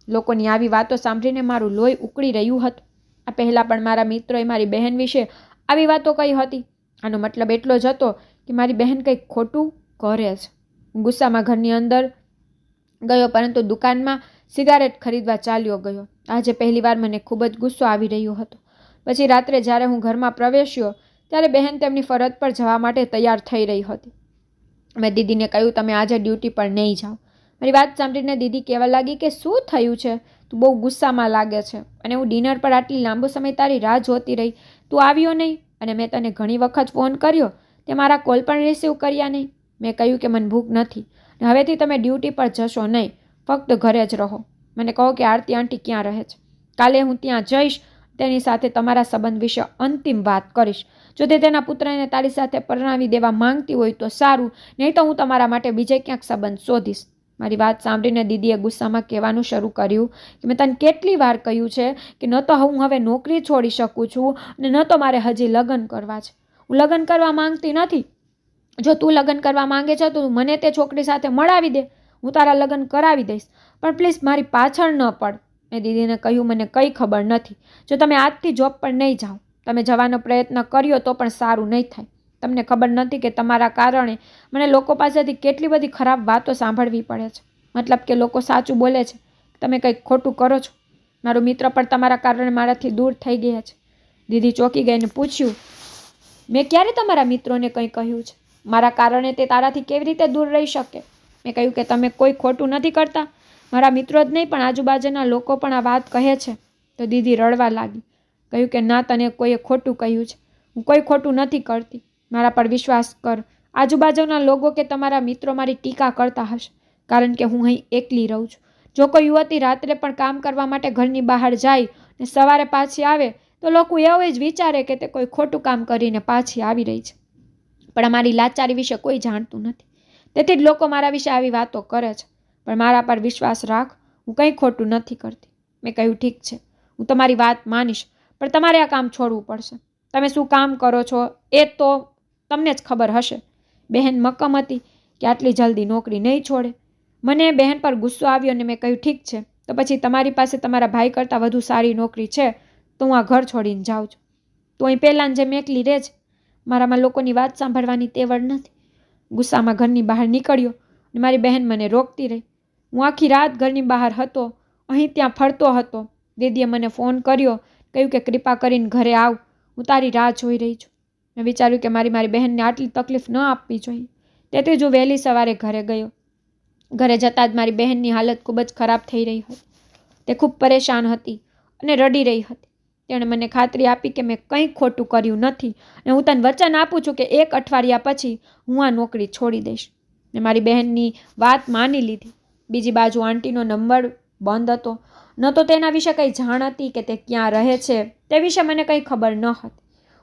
લોકોની આવી વાતો સાંભળીને મારું લોહી ઉકળી રહ્યું હતું. આ પહેલાં પણ મારા મિત્રોએ મારી બહેન વિશે આવી વાતો કહી હતી. આનો મતલબ એટલો જ હતો કે મારી બહેન કંઈક ખોટું કરે છે. હું ગુસ્સામાં ઘરની અંદર ગયો, પરંતુ દુકાનમાં સિગારેટ ખરીદવા ચાલ્યો ગયો. આજે પહેલીવાર મને ખૂબ જ ગુસ્સો આવી રહ્યો હતો. પછી રાત્રે જ્યારે હું ઘરમાં પ્રવેશ્યો ત્યારે બહેન તેમની ફરજ પર જવા માટે તૈયાર થઈ રહી હતી. મેં દીદીને કહ્યું, તમે આજે ડ્યુટી પર નહીં જાઓ. મારી વાત સાંભળીને દીદી કહેવા લાગી કે શું થયું છે? તું બહુ ગુસ્સામાં લાગે છે, અને હું ડિનર પર આટલી લાંબો સમય તારી રાહ જોતી રહી, તું આવ્યો નહીં, અને મેં તને ઘણી વખત ફોન કર્યો, તે મારા કોલ પણ રિસીવ કર્યા નહીં. મેં કહ્યું કે મને ભૂખ નથી, અને હવેથી તમે ડ્યુટી પર જશો નહીં, ફક્ત ઘરે જ રહો. મને કહો કે આરતી આંટી ક્યાં રહે છે. કાલે હું ત્યાં જઈશ, તેની સાથે તમારા સંબંધ વિશે અંતિમ વાત કરીશ. જો તે તેના પુત્રને તારી સાથે પરણાવી દેવા માંગતી હોય તો સારું, નહીં તો હું તમારા માટે બીજે ક્યાંક સંબંધ શોધીશ. મારી વાત સાંભળીને દીદીએ ગુસ્સામાં કહેવાનું શરૂ કર્યું કે મેં તને કેટલી વાર કહ્યું છે કે ન તો હું હવે નોકરી છોડી શકું છું, અને ન તો મારે હજી લગ્ન કરવા છે. હું લગ્ન કરવા માંગતી નથી. જો તું લગ્ન કરવા માંગે છે તો મને તે છોકરી સાથે મળાવી દે, હું તારા લગ્ન કરાવી દઈશ, પણ પ્લીઝ મારી પાછળ ન પડ. મેં દીદીને કહ્યું, મને કંઈ ખબર નથી. જો તમે આજથી જોબ પર નહીં જાઓ, તમે જવાનો પ્રયત્ન કર્યો તો પણ સારું નહીં થાય. તમને ખબર નથી કે તમારા કારણે મને લોકો પાસેથી કેટલી બધી ખરાબ વાતો સાંભળવી પડે છે. મતલબ કે લોકો સાચું બોલે છે, તમે કંઈક ખોટું કરો છો. મારો મિત્ર પણ તમારા કારણે મારાથી દૂર થઈ ગયા છે. દીદી ચોંકી ગઈને પૂછ્યું, મેં ક્યારે તમારા મિત્રોને કંઈ કહ્યું છે? મારા કારણે તે તારાથી કેવી રીતે દૂર રહી શકે? મેં કહ્યું કે તમે કોઈ ખોટું નથી કરતા. મારા મિત્રો જ નહીં પણ આજુબાજુના લોકો પણ આ વાત કહે છે. તો દીદી રડવા લાગી. કહ્યું કે ના, તને કોઈએ ખોટું કહ્યું છે. હું કોઈ ખોટું નથી કરતી. મારા પર વિશ્વાસ કર. આજુબાજુના લોકો કે તમારા મિત્રો મારી ટીકા કરતા હશે, કારણ કે હું અહીં એકલી રહું છું. જો કોઈ યુવતી રાત્રે પણ કામ કરવા માટે ઘરની બહાર જાય ને સવારે પાછી આવે તો લોકો એવું જ વિચારે કે તે કોઈ ખોટું કામ કરીને પાછી આવી રહી છે. પણ અમારી લાચારી વિશે કોઈ જાણતું નથી. તેથી જ લોકો મારા વિશે આવી વાતો કરે છે. પણ મારા પર વિશ્વાસ રાખ, હું કંઈ ખોટું નથી કરતી. મેં કહ્યું, ઠીક છે, હું તમારી વાત માનીશ, પણ તમારે આ કામ છોડવું પડશે. તમે શું કામ કરો છો એ તો તમને જ ખબર હશે. બહેન મક્કમ હતી કે આટલી જલ્દી નોકરી નહીં છોડે. મને બહેન પર ગુસ્સો આવ્યો અને મેં કહ્યું, ઠીક છે, તો પછી તમારી પાસે તમારા ભાઈ કરતાં વધુ સારી નોકરી છે તો હું આ ઘર છોડીને જાઉં છું. તો અહીં પહેલાં જેમ એકલી રહે છે. મારામાં લોકોની વાત સાંભળવાની તેવડ નથી. ગુસ્સામાં ઘરની બહાર નીકળ્યો અને મારી બહેન મને રોકતી રહી. હું આખી રાત ઘરની બહાર હતો, અહીં ત્યાં ફરતો હતો. દીદીએ મને ફોન કર્યો, કહ્યું કે કૃપા કરીને ઘરે આવ, હું તારી રાહ જોઈ રહી છું. મેં વિચાર્યું કે મારી બહેનને આટલી તકલીફ ન આપવી જોઈએ. તેથી જ હું વહેલી સવારે ઘરે ગયો. ઘરે જતાં જ મારી બહેનની હાલત ખૂબ જ ખરાબ થઈ રહી હતી. તે ખૂબ પરેશાન હતી અને રડી રહી હતી. તેણે મને ખાતરી આપી કે મેં કંઈ ખોટું કર્યું નથી, અને હું તને વચન આપું છું કે 1 અઠવાડિયા પછી હું આ નોકરી છોડી દઈશ. ને મારી બહેનની વાત માની લીધી. બીજી બાજુ આંટીનો નંબર બંધ હતો. ન તો તેના વિશે કંઈ જાણ હતી કે તે ક્યાં રહે છે, તે વિશે મને કંઈ ખબર ન હતી.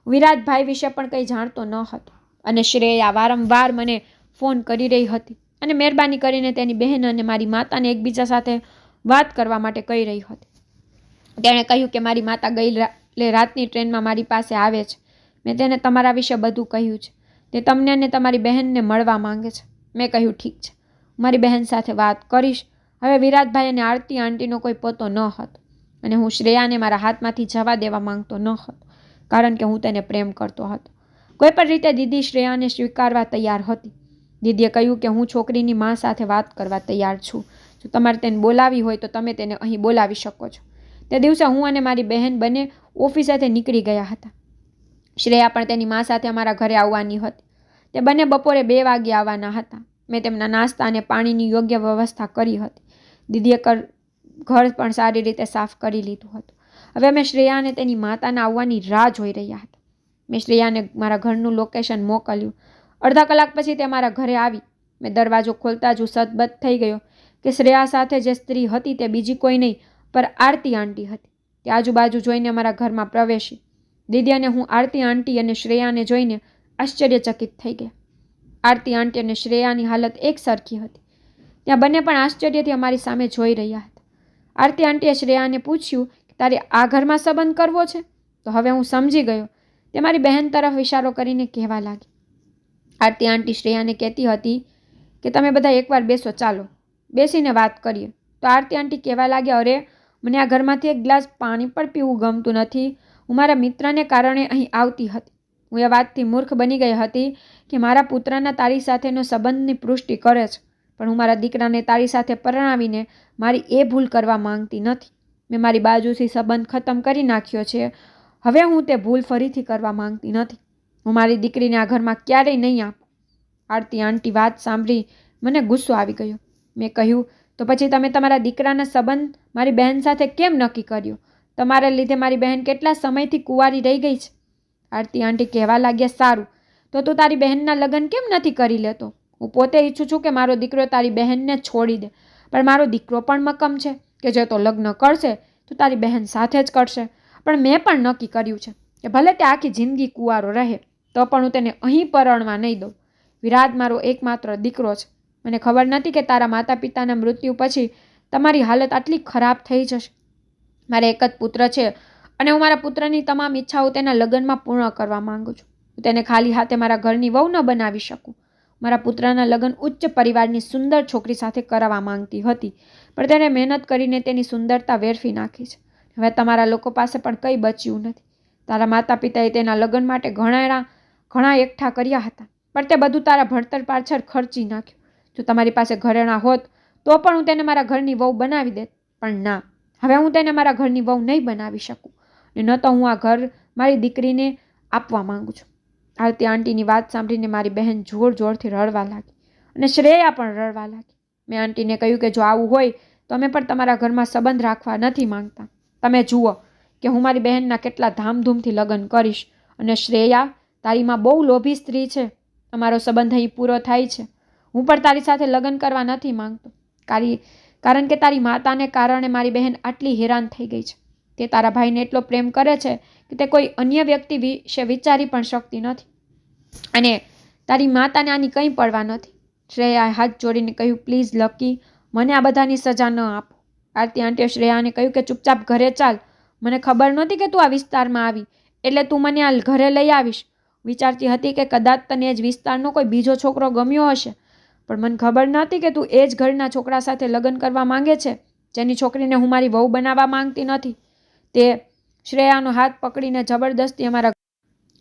વિરાટભાઈ વિશે પણ કંઈ જાણતો ન હતો. અને શ્રેયા વારંવાર મને ફોન કરી રહી હતી અને મહેરબાની કરીને તેની બહેન અને મારી માતાને એકબીજા સાથે વાત કરવા માટે કહી રહી હતી. તેણે કહ્યું કે મારી માતા ગઈ રાતની ટ્રેનમાં મારી પાસે આવે છે. મેં તેને તમારા વિશે બધું કહ્યું છે. તે તમને અને તમારી બહેનને મળવા માંગે છે. મેં કહ્યું, ઠીક છે, મારી બહેન સાથે વાત કરીશ. હવે વિરાટભાઈ અને આરતી આંટીનો કોઈ પતો ન હતો, અને હું શ્રેયાને મારા હાથમાંથી જવા દેવા માંગતો ન હતો, કારણ કે હું તેને પ્રેમ કરતો હતો. કોઈ પણ રીતે દીદી શ્રેયાને સ્વીકારવા તૈયાર હતી. દીદીએ કહ્યું કે હું છોકરીની મા સાથે વાત કરવા તૈયાર છું. જો તમારે તેને બોલાવી હોય તો તમે તેને અહીં બોલાવી શકો છો. તે દિવસે હું અને મારી બહેન બંને ઓફિસેથી નીકળી ગયા હતા. શ્રેયા પણ તેની મા સાથે અમારા ઘરે આવવાની હતી. તે બંને બપોરે 2 વાગે આવવાના હતા. મેં તેમના નાસ્તા અને પાણીની યોગ્ય વ્યવસ્થા કરી હતી. દીદીએ ઘર પણ સારી રીતે સાફ કરી લીધું હતું. હવે અમે શ્રેયા અને તેની માતાના આવવાની રાહ જોઈ રહ્યા હતા. મેં શ્રેયાને મારા ઘરનું લોકેશન મોકલ્યું. અડધા કલાક પછી તે મારા ઘરે આવી. મેં દરવાજો ખોલતા જ સતબત થઈ ગયો કે શ્રેયા સાથે જે સ્ત્રી હતી તે બીજી કોઈ નહીં પર આરતી આંટી હતી. તે આજુબાજુ જોઈને અમારા ઘરમાં પ્રવેશી. દીદી અને હું આરતી આંટી અને શ્રેયાને જોઈને આશ્ચર્યચકિત થઈ ગયા. આરતી આંટી અને શ્રેયાની હાલત એક સરખી હતી. ત્યાં બંને પણ આશ્ચર્યથી અમારી સામે જોઈ રહ્યા હતા. આરતી આંટીએ શ્રેયાને પૂછ્યું કે તારે આ ઘરમાં સંબંધ કરવો છે? તો હવે હું સમજી ગયો. તે મારી બહેન તરફ ઇશારો કરીને કહેવા લાગી. આરતી આંટી શ્રેયાને કહેતી હતી કે તમે બધા એકવાર બેસો, ચાલો બેસીને વાત કરીએ. તો આરતી આંટી કહેવા લાગ્યા, અરે મને આ ઘરમાંથી એક ગ્લાસ પાણી પણ પીવું ગમતું નથી. હું મારા મિત્રને કારણે અહીં આવતી હતી. હું એ વાતથી મૂર્ખ બની ગઈ હતી કે મારા પુત્રના તારી સાથેનો સંબંધની પુષ્ટિ કરે છે, પણ હું મારા દીકરાને તારી સાથે પરણાવીને મારી એ ભૂલ કરવા માંગતી નથી. મેં મારી બાજુથી સંબંધ ખતમ કરી નાખ્યો છે. હવે હું તે ભૂલ ફરીથી કરવા માંગતી નથી. હું મારી દીકરીને આ ઘરમાં ક્યારેય નહીં આપું. આરતી આંટી વાત સાંભળી મને ગુસ્સો આવી ગયો. મેં કહ્યું, તો પછી તમે તમારા દીકરાના સંબંધ મારી બહેન સાથે કેમ નક્કી કર્યો? તમારા લીધે મારી બહેન કેટલા સમયથી કુંવારી રહી ગઈ છે. આરતી આંટી કહેવા લાગ્યા, સારું, તો તું તારી બહેનના લગ્ન કેમ નથી કરી લેતો? હું પોતે ઈચ્છું છું કે મારો દીકરો તારી બહેનને છોડી દે, પણ મારો દીકરો પણ મક્કમ છે કે જે તો લગ્ન કરશે તો તારી બહેન સાથે જ કરશે. પણ મેં પણ નક્કી કર્યું છે કે ભલે તે આખી જિંદગી કુંવારો રહે તો પણ હું તેને અહીં પરણવા નહીં દઉં. વિરાટ મારો એકમાત્ર દીકરો છે. મને ખબર નથી કે તારા માતા પિતાના મૃત્યુ પછી તમારી હાલત આટલી ખરાબ થઈ જશે. મારે એક જ પુત્ર છે અને હું મારા પુત્રની તમામ ઈચ્છાઓ તેના લગ્નમાં પૂર્ણ કરવા માંગુ છું. હું તેને ખાલી હાથે મારા ઘરની વહુ ન બનાવી શકું. મારા પુત્રના લગ્ન ઉચ્ચ પરિવારની સુંદર છોકરી સાથે કરાવવા માંગતી હતી, પણ તેણે મહેનત કરીને તેની સુંદરતા વેરફી નાખી છે. હવે તમારા લોકો પાસે પણ કંઈ બચ્યું નથી. તારા માતા પિતાએ તેના લગ્ન માટે ઘણા એકઠા કર્યા હતા, પણ તે બધું તારા ભણતર પાછળ ખર્ચી નાખ્યું. જો તમારી પાસે ઘરેણાં હોત તો પણ હું તેને મારા ઘરની વહુ બનાવી દેત, પણ ના, હવે હું તેને મારા ઘરની વહુ નહીં બનાવી શકું, અને ન તો હું આ ઘર મારી દીકરીને આપવા માંગુ છું. આરતી આંટીની વાત સાંભળીને મારી બહેન જોર જોરથી રડવા લાગી અને શ્રેયા પણ રડવા લાગી. મેં આંટીને કહ્યું કે જો આવું હોય તો અમે પણ તમારા ઘરમાં સંબંધ રાખવા નથી માંગતા. તમે જુઓ કે હું મારી બહેનના કેટલા ધામધૂમથી લગ્ન કરીશ, અને શ્રેયા, તારી માં બહુ લોભી સ્ત્રી છે. અમારો સંબંધ અહીં પૂરો થાય છે. હું પણ તારી સાથે લગ્ન કરવા નથી માંગતો, કારણ કે તારી માતાને કારણે મારી બહેન આટલી હેરાન થઈ ગઈ છે. તે તારા ભાઈને એટલો પ્રેમ કરે છે કે તે કોઈ અન્ય વ્યક્તિ વિશે વિચારી પણ શકતી નથી, અને તારી માતાને આની કંઈ પડવા નથી. શ્રેયાએ હાથ જોડીને કહ્યું, પ્લીઝ લકી, મને આ બધાની સજા ન આપો. આરતી આંટીએ શ્રેયાને કહ્યું કે ચૂપચાપ ઘરે ચાલ. મને ખબર નહોતી કે તું આ વિસ્તારમાં આવી, એટલે તું મને આ ઘરે લઈ આવીશ. વિચારતી હતી કે કદાચ તને એ જ વિસ્તારનો કોઈ બીજો છોકરો ગમ્યો હશે, પણ મને ખબર નહોતી કે તું એ જ ઘરના છોકરા સાથે લગ્ન કરવા માંગે છે, જેની છોકરીને હું મારી વહુ બનાવવા માંગતી નથી. તે શ્રેયાનો હાથ પકડીને જબરદસ્તી અમારા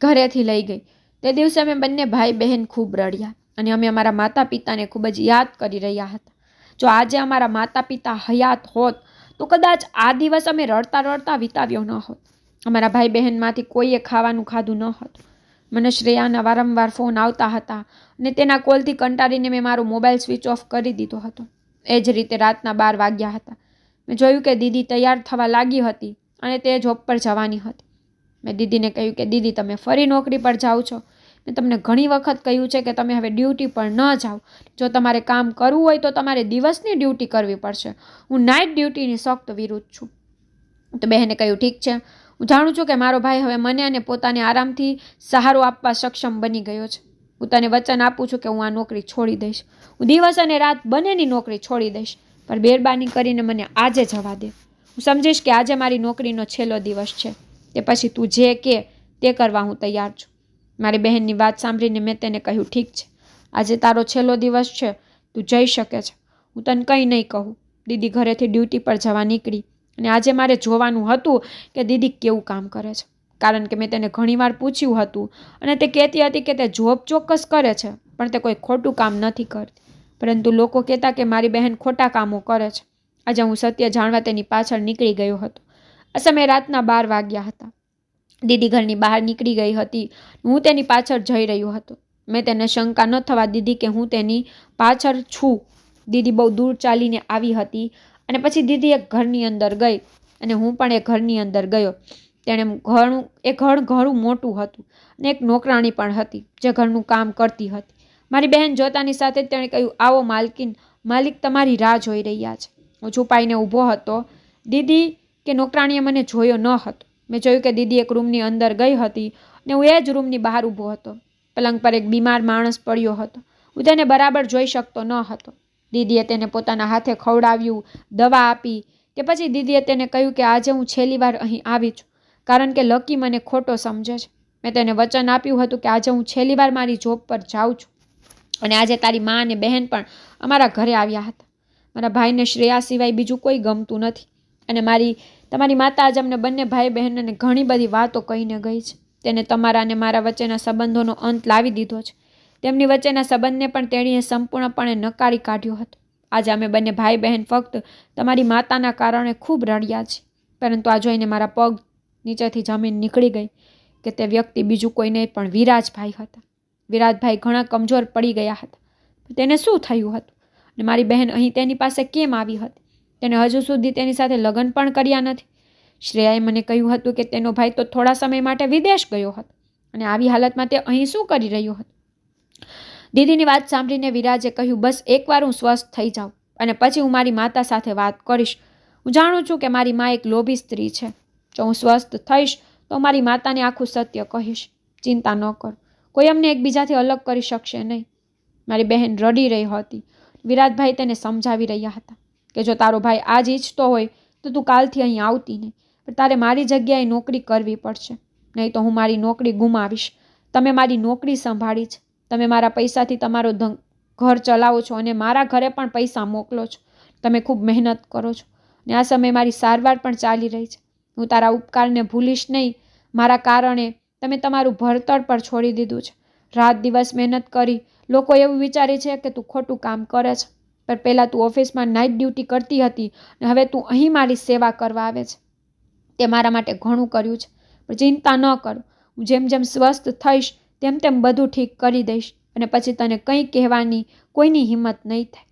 ઘરેથી લઈ ગઈ. તે દિવસે અમે બંને ભાઈ બહેન ખૂબ રડ્યા, અને અમે અમારા માતા પિતાને ખૂબ જ યાદ કરી રહ્યા હતા. જો આજે અમારા માતા પિતા હયાત હોત તો કદાચ આ દિવસ અમે રડતા રડતા વિતાવ્યો ન હોત. અમારા ભાઈ બહેનમાંથી કોઈએ ખાવાનું ખાધું ન હતું. મને શ્રેયાના વારંવાર ફોન આવતા હતા, અને તેના કોલથી કંટાળીને મેં મારો મોબાઈલ સ્વિચ ઓફ કરી દીધો હતો. એ જ રીતે રાતના 12 વાગ્યા હતા. મેં જોયું કે દીદી તૈયાર થવા લાગી હતી અને તે જોબ પર જવાની હતી. મેં દીદીને કહ્યું કે દીદી, તમે ફરી નોકરી પર જાઓ છો. મેં તમને ઘણી વખત કહ્યું છે કે તમે હવે ડ્યુટી પર ન જાઓ. જો તમારે કામ કરવું હોય તો તમારે દિવસની ડ્યુટી કરવી પડશે. હું નાઇટ ડ્યુટીની સખ્ત વિરુદ્ધ છું. તો બહેને કહ્યું, ઠીક છે, હું જાણું છું કે મારો ભાઈ હવે મને અને પોતાને આરામથી સહારો આપવા સક્ષમ બની ગયો છે. હું તને વચન આપું છું કે હું આ નોકરી છોડી દઈશ. હું દિવસ અને રાત બંનેની નોકરી છોડી દઈશ, પણ મહેરબાની કરીને મને આજે જવા દે. હું સમજીશ કે આજે મારી નોકરીનો છેલ્લો દિવસ છે. તે પછી તું જે કે તે કરવા હું તૈયાર છું. મારી બહેનની વાત સાંભળીને મેં તેને કહ્યું, ઠીક છે, આજે તારો છેલ્લો દિવસ છે, તું જઈ શકે છે. હું તને કંઈ નહીં કહું. દીદી ઘરેથી ડ્યુટી પર જવા નીકળી, અને આજે મારે જોવાનું હતું કે દીદી કેવું કામ કરે છે, કારણ કે મેં તેને ઘણીવાર પૂછ્યું હતું, અને તે કહેતી હતી કે તે જોબ ચોક્કસ કરે છે, પણ તે કોઈ ખોટું કામ નથી કરતી. પરંતુ લોકો કહેતા કે મારી બહેન ખોટા કામો કરે છે. આજે હું સત્ય જાણવા તેની પાછળ નીકળી ગયો હતો. આ સમયે રાતના 12 વાગ્યા હતા. દીદી ઘરની બહાર નીકળી ગઈ હતી. હું તેની પાછળ જઈ રહ્યો હતો. મેં તેને શંકા ન થવા દીધી કે હું તેની પાછળ છું. દીદી બહુ દૂર ચાલીને આવી હતી, અને પછી દીદી એક ઘરની અંદર ગઈ, અને હું પણ એ ઘરની અંદર ગયો. ઘર ઘણું મોટું હતું, અને એક નોકરાણી પણ હતી જે ઘરનું કામ કરતી હતી. મારી બહેન જોતાની સાથે જ તેણે કહ્યું, આવો માલકીન, માલિક તમારી રાહ જોઈ રહ્યા છે. હું છુપાઈને ઊભો હતો. દીદી કે નોકરાણીએ મને જોયો ન હતો. મેં જોયું કે દીદી એક રૂમની અંદર ગઈ હતી, અને હું એ જ રૂમની બહાર ઊભો હતો. પલંગ પર એક બીમાર માણસ પડ્યો હતો. હું તેને બરાબર જોઈ શકતો ન હતો. દીદીએ તેને પોતાના હાથે ખવડાવ્યું, દવા આપી. કે પછી દીદીએ તેને કહ્યું કે આજે હું છેલ્લી વાર અહીં આવી છું, કારણ કે લકી મને ખોટો સમજે છે. મેં તેને વચન આપ્યું હતું કે આજે હું છેલ્લી વાર મારી જોબ પર જાઉં છું. અને આજે તારી મા અને બહેન પણ અમારા ઘરે આવ્યા હતા. મારા ભાઈને શ્રેયા સિવાય બીજું કોઈ ગમતું નથી. અને તમારી માતા આજે અમને બંને ભાઈ બહેનને ઘણી બધી વાતો કહીને ગઈ છે. તેને તમારા અને મારા વચ્ચેના સંબંધોનો અંત લાવી દીધો છે. તેમની વચ્ચેના સંબંધને પણ તેણીએ સંપૂર્ણપણે નકારી કાઢ્યો હતો. આજે અમે બંને ભાઈ બહેન ફક્ત તમારી માતાના કારણે ખૂબ રડ્યા છે. પરંતુ આ જોઈને મારા પગ નીચેથી જમીન નીકળી ગઈ કે તે વ્યક્તિ બીજું કોઈ નહીં પણ વિરાજભાઈ હતા. વિરાજભાઈ ઘણા કમજોર પડી ગયા હતા. તેને શું થયું હતું અને મારી બહેન અહીં તેની પાસે કેમ આવી હતી? તેને હજુ સુધી તેની સાથે લગ્ન પણ કર્યા નથી. શ્રેયાએ મને કહ્યું હતું કે તેનો ભાઈ તો થોડા સમય માટે વિદેશ ગયો હતો અને આવી હાલતમાં તે અહીં શું કરી રહ્યો હતો? દીદીની વાત સાંભળીને વિરાજે કહ્યું, બસ એકવાર હું સ્વસ્થ થઈ જાઉં અને પછી હું મારી માતા સાથે વાત કરીશ. હું જાણું છું કે મારી મા એક લોભી સ્ત્રી છે. જો હું સ્વસ્થ થઈશ તો મારી માતાને આખું સત્ય કહીશ. ચિંતા ન કર, કોઈ અમને એકબીજાથી અલગ કરી શકશે નહીં. મારી બહેન રડી રહી હતી. વિરાજભાઈ તેને સમજાવી રહ્યા હતા કે જો તારો ભાઈ આજ ઈચ્છતો હોય તો તું કાલથી અહીં આવતી નહીં, પણ તારે મારી જગ્યાએ નોકરી કરવી પડશે, નહીં તો હું મારી નોકરી ગુમાવીશ. તમે મારી નોકરી સંભાળી છે, તમે મારા પૈસાથી તમારો ઘર ચલાવો છો અને મારા ઘરે પણ પૈસા મોકલો છો. તમે ખૂબ મહેનત કરો છો અને આ સમયે મારી સારવાર પણ ચાલી રહી છે. હું તારા ઉપકારને ભૂલીશ નહીં. મારા કારણે તમે તમારું ભણતર પર છોડી દીધું છે. રાત દિવસ મહેનત કરી લોકો એવું વિચારે છે કે તું ખોટું કામ કરે છે, પણ પહેલાં તું ઓફિસમાં નાઇટ ડ્યુટી કરતી હતી અને હવે તું અહીં મારી સેવા કરવા આવે છે. તે મારા માટે ઘણું કર્યું છે, પણ ચિંતા ન કરો. હું જેમ જેમ સ્વસ્થ થઈશ તેમ તેમ બધું ઠીક કરી દઈશ અને પછી તને કંઈ કહેવાની કોઈની હિંમત નહીં થાય.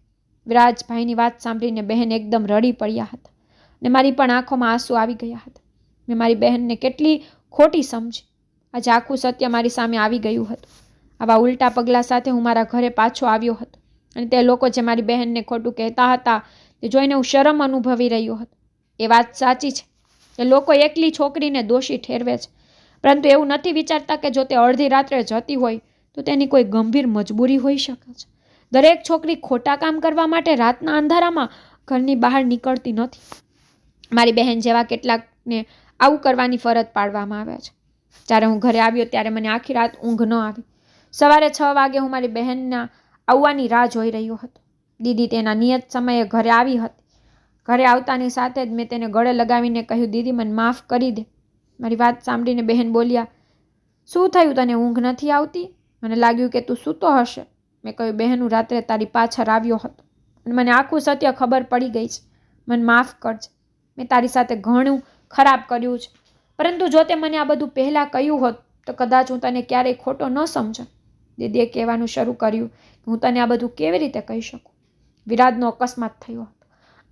વિરાજભાઈની વાત સાંભળીને બહેન એકદમ રડી પડ્યા હતા અને મારી પણ આંખોમાં આંસુ આવી ગયા હતા. મેં મારી બહેનને કેટલી ખોટી સમજી. આજે આખું સત્ય મારી સામે આવી ગયું હતું. આવા ઉલટા પગલાં સાથે હું મારા ઘરે પાછો આવ્યો હતો અને તે લોકો જે મારી બહેનને ખોટું કહેતા હતા તે જોઈને હું શરમ અનુભવી રહ્યો હતો. એ વાત સાચી છે કે લોકો એકલી છોકરીને દોષી ઠેરવે છે, પરંતુ એવું નથી વિચારતા કે જો તે અડધી રાત્રે જતી હોય તો તેની કોઈ ગંભીર મજબૂરી હોઈ શકે છે. દરેક છોકરી ખોટા કામ કરવા માટે રાતના અંધારામાં ઘરની બહાર નીકળતી નથી. મારી બહેન જેવા કેટલાકને આવું કરવાની ફરજ પાડવામાં આવે છે. જ્યારે હું ઘરે આવ્યો ત્યારે મને આખી રાત ઊંઘ ન આવી. સવારે 6 વાગે હું મારી બહેનના આવવાની રાહ જોઈ રહ્યો હતો. દીદી તેના નિયત સમયે ઘરે આવી હતી. ઘરે આવતાની સાથે જ મેં તેને ગળે લગાવીને કહ્યું, દીદી મને માફ કરી દે. મારી વાત સાંભળીને બહેન બોલ્યા, શું થયું, તને ઊંઘ નથી આવતી? મને લાગ્યું કે તું સૂતો હશે. મેં કહ્યું, બહેન હું રાત્રે તારી પાછળ આવ્યો હતો અને મને આખું સત્ય ખબર પડી ગઈ છે. મને માફ કરજે. મેં તારી સાથે ઘણું ખરાબ કર્યું છે, પરંતુ જો તે મને આ બધું પહેલાં કહ્યું હોત તો કદાચ હું તને ક્યારેય ખોટો ન સમજત. દીદીએ કહેવાનું શરૂ કર્યું કે હું તને આ બધું કેવી રીતે કહી શકું. વિરાજનો અકસ્માત થયો હતો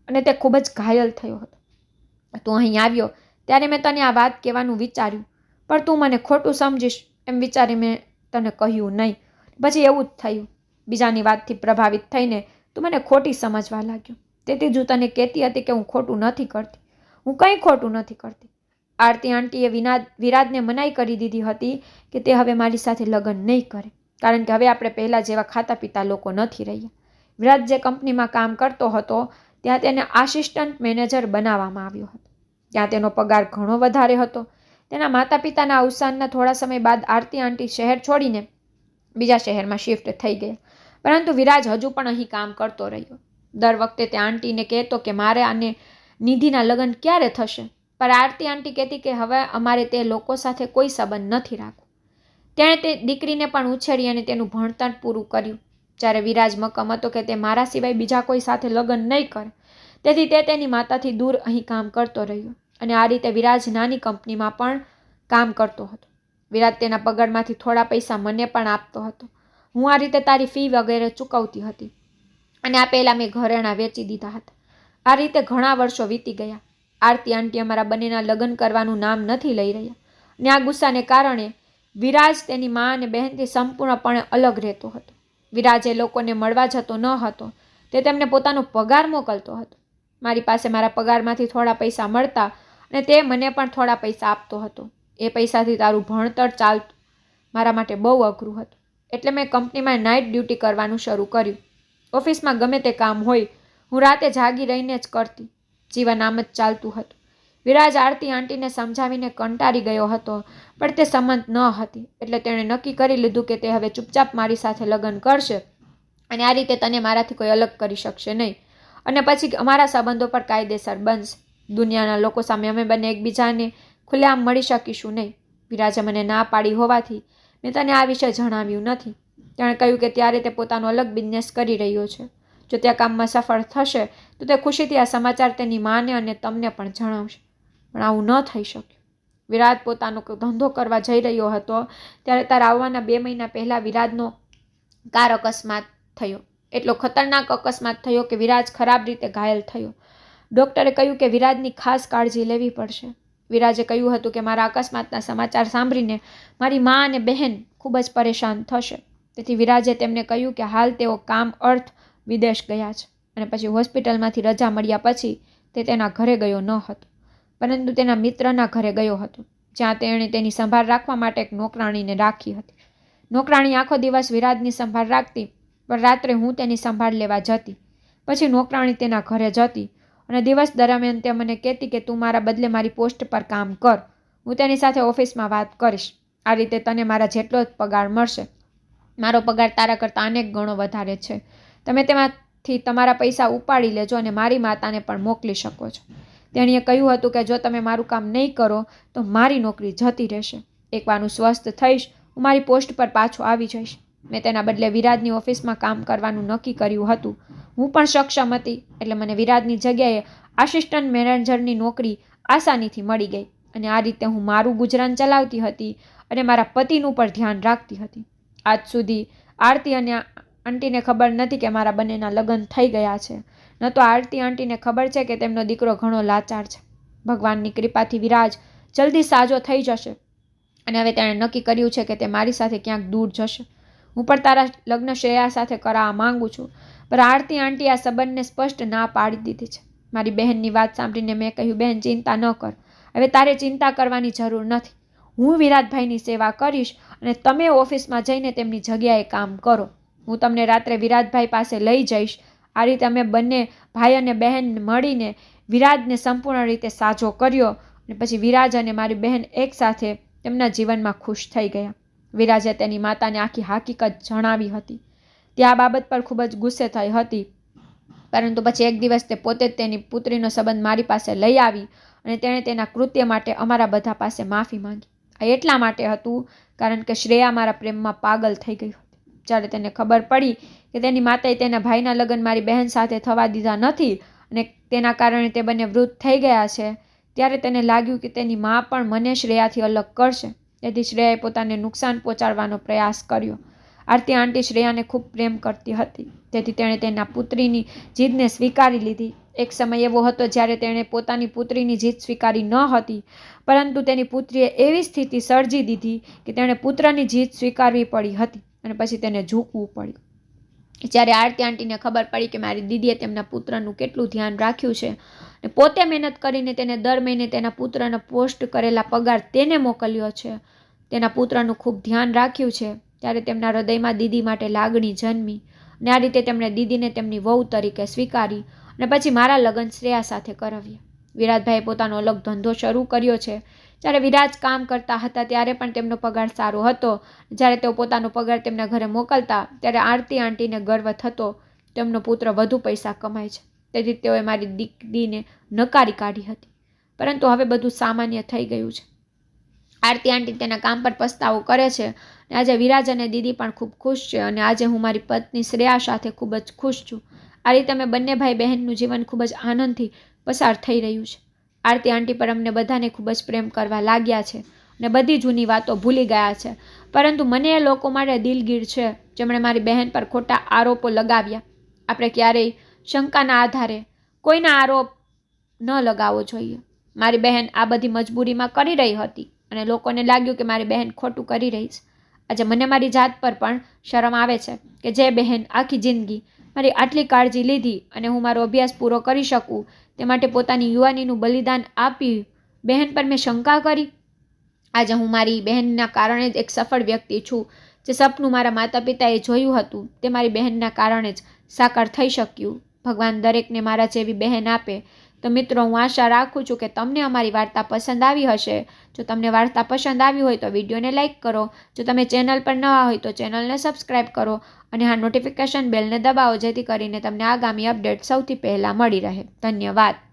અને તે ખૂબ જ ઘાયલ થયો હતો. તું અહીં આવ્યો ત્યારે મેં તને આ વાત કહેવાનું વિચાર્યું, પણ તું મને ખોટું સમજીશ એમ વિચારી મેં તને કહ્યું નહીં. પછી એવું જ થયું. બીજાની વાતથી પ્રભાવિત થઈને તું મને ખોટી સમજવા લાગ્યો. તેથી જ હું તને કહેતી હતી કે હું ખોટું નથી કરતી. હું કંઈ ખોટું નથી કરતી. આરતી આંટીએ વિરાજને મનાઈ કરી દીધી હતી કે તે હવે મારી સાથે લગ્ન નહીં કરે, કારણ કે હવે આપણે પહેલાં જેવા ખાતા પીતા લોકો નથી રહ્યા. વિરાજ જે કંપનીમાં કામ કરતો હતો ત્યાં તેને આસિસ્ટન્ટ મેનેજર બનાવવામાં આવ્યો હતો. ત્યાં તેનો પગાર ઘણો વધારે હતો. તેના માતા પિતાના અવસાનના થોડા સમય બાદ આરતી આંટી શહેર છોડીને બીજા શહેરમાં શિફ્ટ થઈ ગયા, પરંતુ વિરાજ હજુ પણ અહીં કામ કરતો રહ્યો. દર વખતે તે આંટીને કહેતો કે મારે અને નિધિના લગ્ન ક્યારે થશે, પણ આરતી આંટી કહેતી કે હવે અમારે તે લોકો સાથે કોઈ સંબંધ નથી રાખવો. તેણે તે દીકરીને પણ ઉછેરી અને તેનું ભણતર પૂરું કર્યું. જ્યારે વિરાજ મક્કમ હતો કે તે મારા સિવાય બીજા કોઈ સાથે લગ્ન નહીં કરે, તેથી તે તેની માતાથી દૂર અહીં કામ કરતો રહ્યો અને આ રીતે વિરાજ નાની કંપનીમાં પણ કામ કરતો હતો. વિરાજ તેના પગારમાંથી થોડા પૈસા મને પણ આપતો હતો. હું આ રીતે તારી ફી વગેરે ચૂકવતી હતી અને આ પહેલાં મેં ઘરેણાં વેચી દીધા હતા. આ રીતે ઘણા વર્ષો વીતી ગયા. આરતી આંટી અમારા બંનેના લગ્ન કરવાનું નામ નથી લઈ રહ્યા અને આ ગુસ્સાને કારણે વિરાજ તેની મા અને બહેનથી સંપૂર્ણપણે અલગ રહેતો હતો. વિરાજ એ લોકોને મળવા જતો ન હતો, તે તેમને પોતાનો પગાર મોકલતો હતો. મારી પાસે મારા પગારમાંથી થોડા પૈસા મળતા અને તે મને પણ થોડા પૈસા આપતો હતો. એ પૈસાથી તારું ભણતર ચાલતું. મારા માટે બહુ અઘરું હતું, એટલે મેં કંપનીમાં નાઇટ ડ્યુટી કરવાનું શરૂ કર્યું. ઓફિસમાં ગમે તે કામ હોય હું રાતે જાગી રહીને જ કરતી. જીવન આમ જ ચાલતું હતું. વિરાજ આરતી આંટીને સમજાવીને કંટાળી ગયો હતો, પણ તે સંમત ન હતી, એટલે તેણે નક્કી કરી લીધું કે તે હવે ચૂપચાપ મારી સાથે લગ્ન કરશે અને આ રીતે તને મારાથી કોઈ અલગ કરી શકશે નહીં, અને પછી અમારા સંબંધો પર કાયદેસર બનશે. દુનિયાના લોકો સામે અમે બંને એકબીજાને ખુલ્લેઆમ મળી શકીશું નહીં. વિરાજે મને ના પાડી હોવાથી મેં તને આ વિશે જણાવ્યું નથી. તેણે કહ્યું કે ત્યારે તે પોતાનો અલગ બિઝનેસ કરી રહ્યો છે. જો તે કામમાં સફળ થશે તો તે ખુશીથી આ સમાચાર તેની માને અને તમને પણ જણાવશે. પણ આવું ન થઈ શક્યું. વિરાજ પોતાનો ધંધો કરવા જઈ રહ્યો હતો ત્યારે તારા આવવાના 2 મહિના પહેલાં વિરાજનો કાર અકસ્માત થયો. એટલો ખતરનાક અકસ્માત થયો કે વિરાજ ખરાબ રીતે ઘાયલ થયો. ડૉક્ટરે કહ્યું કે વિરાજની ખાસ કાળજી લેવી પડશે. વિરાજે કહ્યું હતું કે મારા અકસ્માતના સમાચાર સાંભળીને મારી મા અને બહેન ખૂબ જ પરેશાન થશે. તેથી વિરાજે તેમને કહ્યું કે હાલ તેઓ કામ અર્થ વિદેશ ગયા છે, અને પછી હોસ્પિટલમાંથી રજા મળ્યા પછી તે તેના ઘરે ગયો ન હતો, પરંતુ તેના મિત્રના ઘરે ગયો હતો, જ્યાં તેણે તેની સંભાળ રાખવા માટે એક નોકરાણીને રાખી હતી. નોકરાણી આખો દિવસ વિરાજની સંભાળ રાખતી, પણ રાત્રે હું તેની સંભાળ લેવા જતી. પછી નોકરાણી તેના ઘરે જતી અને દિવસ દરમિયાન તે મને કહેતી કે તું મારા બદલે મારી પોસ્ટ પર કામ કર, હું તેની સાથે ઓફિસમાં વાત કરીશ. આ રીતે તને મારા જેટલો જ પગાર મળશે. મારો પગાર તારા કરતાં અનેક ગણો વધારે છે. તમે તેમાંથી તમારા પૈસા ઉપાડી લેજો અને મારી માતાને પણ મોકલી શકો છો. તેણીએ કહ્યું હતું કે જો તમે મારું કામ નહીં કરો તો મારી નોકરી જતી રહેશે. એકવાર હું સ્વસ્થ થઈશ, હું મારી પોસ્ટ પર પાછો આવી જઈશ. મેં તેના બદલે વિરાજની ઓફિસમાં કામ કરવાનું નક્કી કર્યું હતું. હું પણ સક્ષમ હતી, એટલે મને વિરાજની જગ્યાએ આસિસ્ટન્ટ મેનેજરની નોકરી આસાનીથી મળી ગઈ, અને આ રીતે હું મારું ગુજરાન ચલાવતી હતી અને મારા પતિનું પણ ધ્યાન રાખતી હતી. આજ સુધી આરતી અને આંટીને ખબર નથી કે મારા બંનેના લગ્ન થઈ ગયા છે. ન તો આરતી આંટીને ખબર છે કે તેમનો દીકરો ઘણો લાચાર છે. ભગવાનની કૃપાથી વિરાજ જલ્દી સાજો થઈ જશે, અને હવે તેણે નક્કી કર્યું છે કે તે મારી સાથે ક્યાંક દૂર જશે. હું પણ તારા લગ્ન શ્રેયા સાથે કરાવવા માંગુ છું, પણ આરતી આંટી આ સંબંધને સ્પષ્ટ ના પાડી દીધી છે. મારી બહેનની વાત સાંભળીને મેં કહ્યું, બહેન ચિંતા ન કર, હવે તારે ચિંતા કરવાની જરૂર નથી. હું વિરાટભાઈની સેવા કરીશ અને તમે ઓફિસમાં જઈને તેમની જગ્યાએ કામ કરો. હું તમને રાત્રે વિરાટભાઈ પાસે લઈ જઈશ. આ રીતે અમે બંને ભાઈ અને બહેન મળીને વિરાજને સંપૂર્ણ રીતે સાજો કર્યો, અને પછી વિરાજ અને મારી બહેન એકસાથે તેમના જીવનમાં ખુશ થઈ ગયા. વિરાજે તેની માતાને આખી હકીકત જણાવી હતી. તે આ બાબત પર ખૂબ જ ગુસ્સે થઈ હતી, પરંતુ પછી એક દિવસ તે પોતે જ તેની પુત્રીનો સંબંધ મારી પાસે લઈ આવી અને તેણે તેના કૃત્ય માટે અમારા બધા પાસે માફી માંગી. આ એટલા માટે હતું કારણ કે શ્રેયા મારા પ્રેમમાં પાગલ થઈ ગઈ હતી. જ્યારે તેને ખબર પડી કે તેની માતાએ તેના ભાઈના લગ્ન મારી બહેન સાથે થવા દીધા નથી અને તેના કારણે તે બંને વૃદ્ધ થઈ ગયા છે, ત્યારે તેને લાગ્યું કે તેની મા પણ મને શ્રેયાથી અલગ કરશે. તેથી શ્રેયાએ પોતાને નુકસાન પહોંચાડવાનો પ્રયાસ કર્યો. આરતી આંટી શ્રેયાને ખૂબ પ્રેમ કરતી હતી, તેથી તેણે તેના પુત્રીની જીદને સ્વીકારી લીધી. એક સમય એવો હતો જ્યારે તેણે પોતાની પુત્રીની જીદ સ્વીકારી ન હતી, પરંતુ તેની પુત્રીએ એવી સ્થિતિ સર્જી દીધી કે તેણે પુત્રની જીદ સ્વીકારવી પડી હતી અને પછી તેને ઝૂકવું પડ્યું. જ્યારે આરતી આંટીને ખબર પડી કે મારી દીદીએ તેમના પુત્રનું કેટલું ધ્યાન રાખ્યું છે અને પોતે મહેનત કરીને તેને દર મહિને તેના પુત્રનો પોસ્ટ કરેલા પગાર તેને મોકલ્યો છે, તેના પુત્રનું ખૂબ ધ્યાન રાખ્યું છે, ત્યારે તેમના હૃદયમાં દીદી માટે લાગણી જન્મી, અને આ રીતે તેમણે દીદીને તેમની વહુ તરીકે સ્વીકારી અને પછી મારા લગ્ન શ્રેયા સાથે કરાવ્યા. વિરાટભાઈએ પોતાનો અલગ ધંધો શરૂ કર્યો છે. જ્યારે વિરાજ કામ કરતા હતા ત્યારે પણ તેમનો પગાર સારો હતો. જ્યારે તેઓ પોતાનો પગાર તેમના ઘરે મોકલતા ત્યારે આરતી આંટીને ગર્વ થતો, તેમનો પુત્ર વધુ પૈસા કમાય છે. તેથી તેઓએ મારી દીકરીને નકારી કાઢી હતી, પરંતુ હવે બધું સામાન્ય થઈ ગયું છે. આરતી આંટી તેના કામ પર પસ્તાવો કરે છે, અને આજે વિરાજ અને દીદી પણ ખૂબ ખુશ છે, અને આજે હું મારી પત્ની શ્રેયા સાથે ખૂબ જ ખુશ છું. આ રીતે અમે બંને ભાઈ બહેનનું જીવન ખૂબ જ આનંદથી પસાર થઈ રહ્યું છે. આરતી આંટી પર અમને બધાને ખૂબ જ પ્રેમ કરવા લાગ્યા છે અને બધી જૂની વાતો ભૂલી ગયા છે, પરંતુ મને એ લોકો માટે દિલગીર છે જેમણે મારી બહેન પર ખોટા આરોપો લગાવ્યા. આપણે ક્યારેય શંકાના આધારે કોઈના આરોપ ન લગાવવો જોઈએ. મારી બહેન આ બધી મજબૂરીમાં કરી રહી હતી અને લોકોને લાગ્યું કે મારી બહેન ખોટું કરી રહી છે. આજે મને મારી જાત પર પણ શરમ આવે છે કે જે બહેન આખી જિંદગી મારી આટલી કાળજી લીધી અને હું મારો અભ્યાસ પૂરો કરી શકું તે માટે પોતાની યુવાનીનું બલિદાન આપી, બહેન પર મેં શંકા કરી. આજે હું મારી બહેનના કારણે જ એક સફળ વ્યક્તિ છું. જે સપનું મારા માતા પિતાએ જોયું હતું તે મારી બહેનના કારણે જ સાકાર થઈ શક્યું. ભગવાન દરેકને મારા જેવી બહેન આપે તો મિત્રો, હું આશા રાખું છું કે તમને અમારી વાર્તા પસંદ આવી હશે. જો તમને વાર્તા પસંદ આવી હોય તો વિડીયોને લાઇક કરો. જો તમે ચેનલ પર નવા હોય તો ચેનલને સબસ્ક્રાઈબ કરો અને હા, નોટિફિકેશન બેલને દબાવો જેથી કરીને તમને આગામી અપડેટ સૌથી પહેલાં મળી રહે. ધન્યવાદ.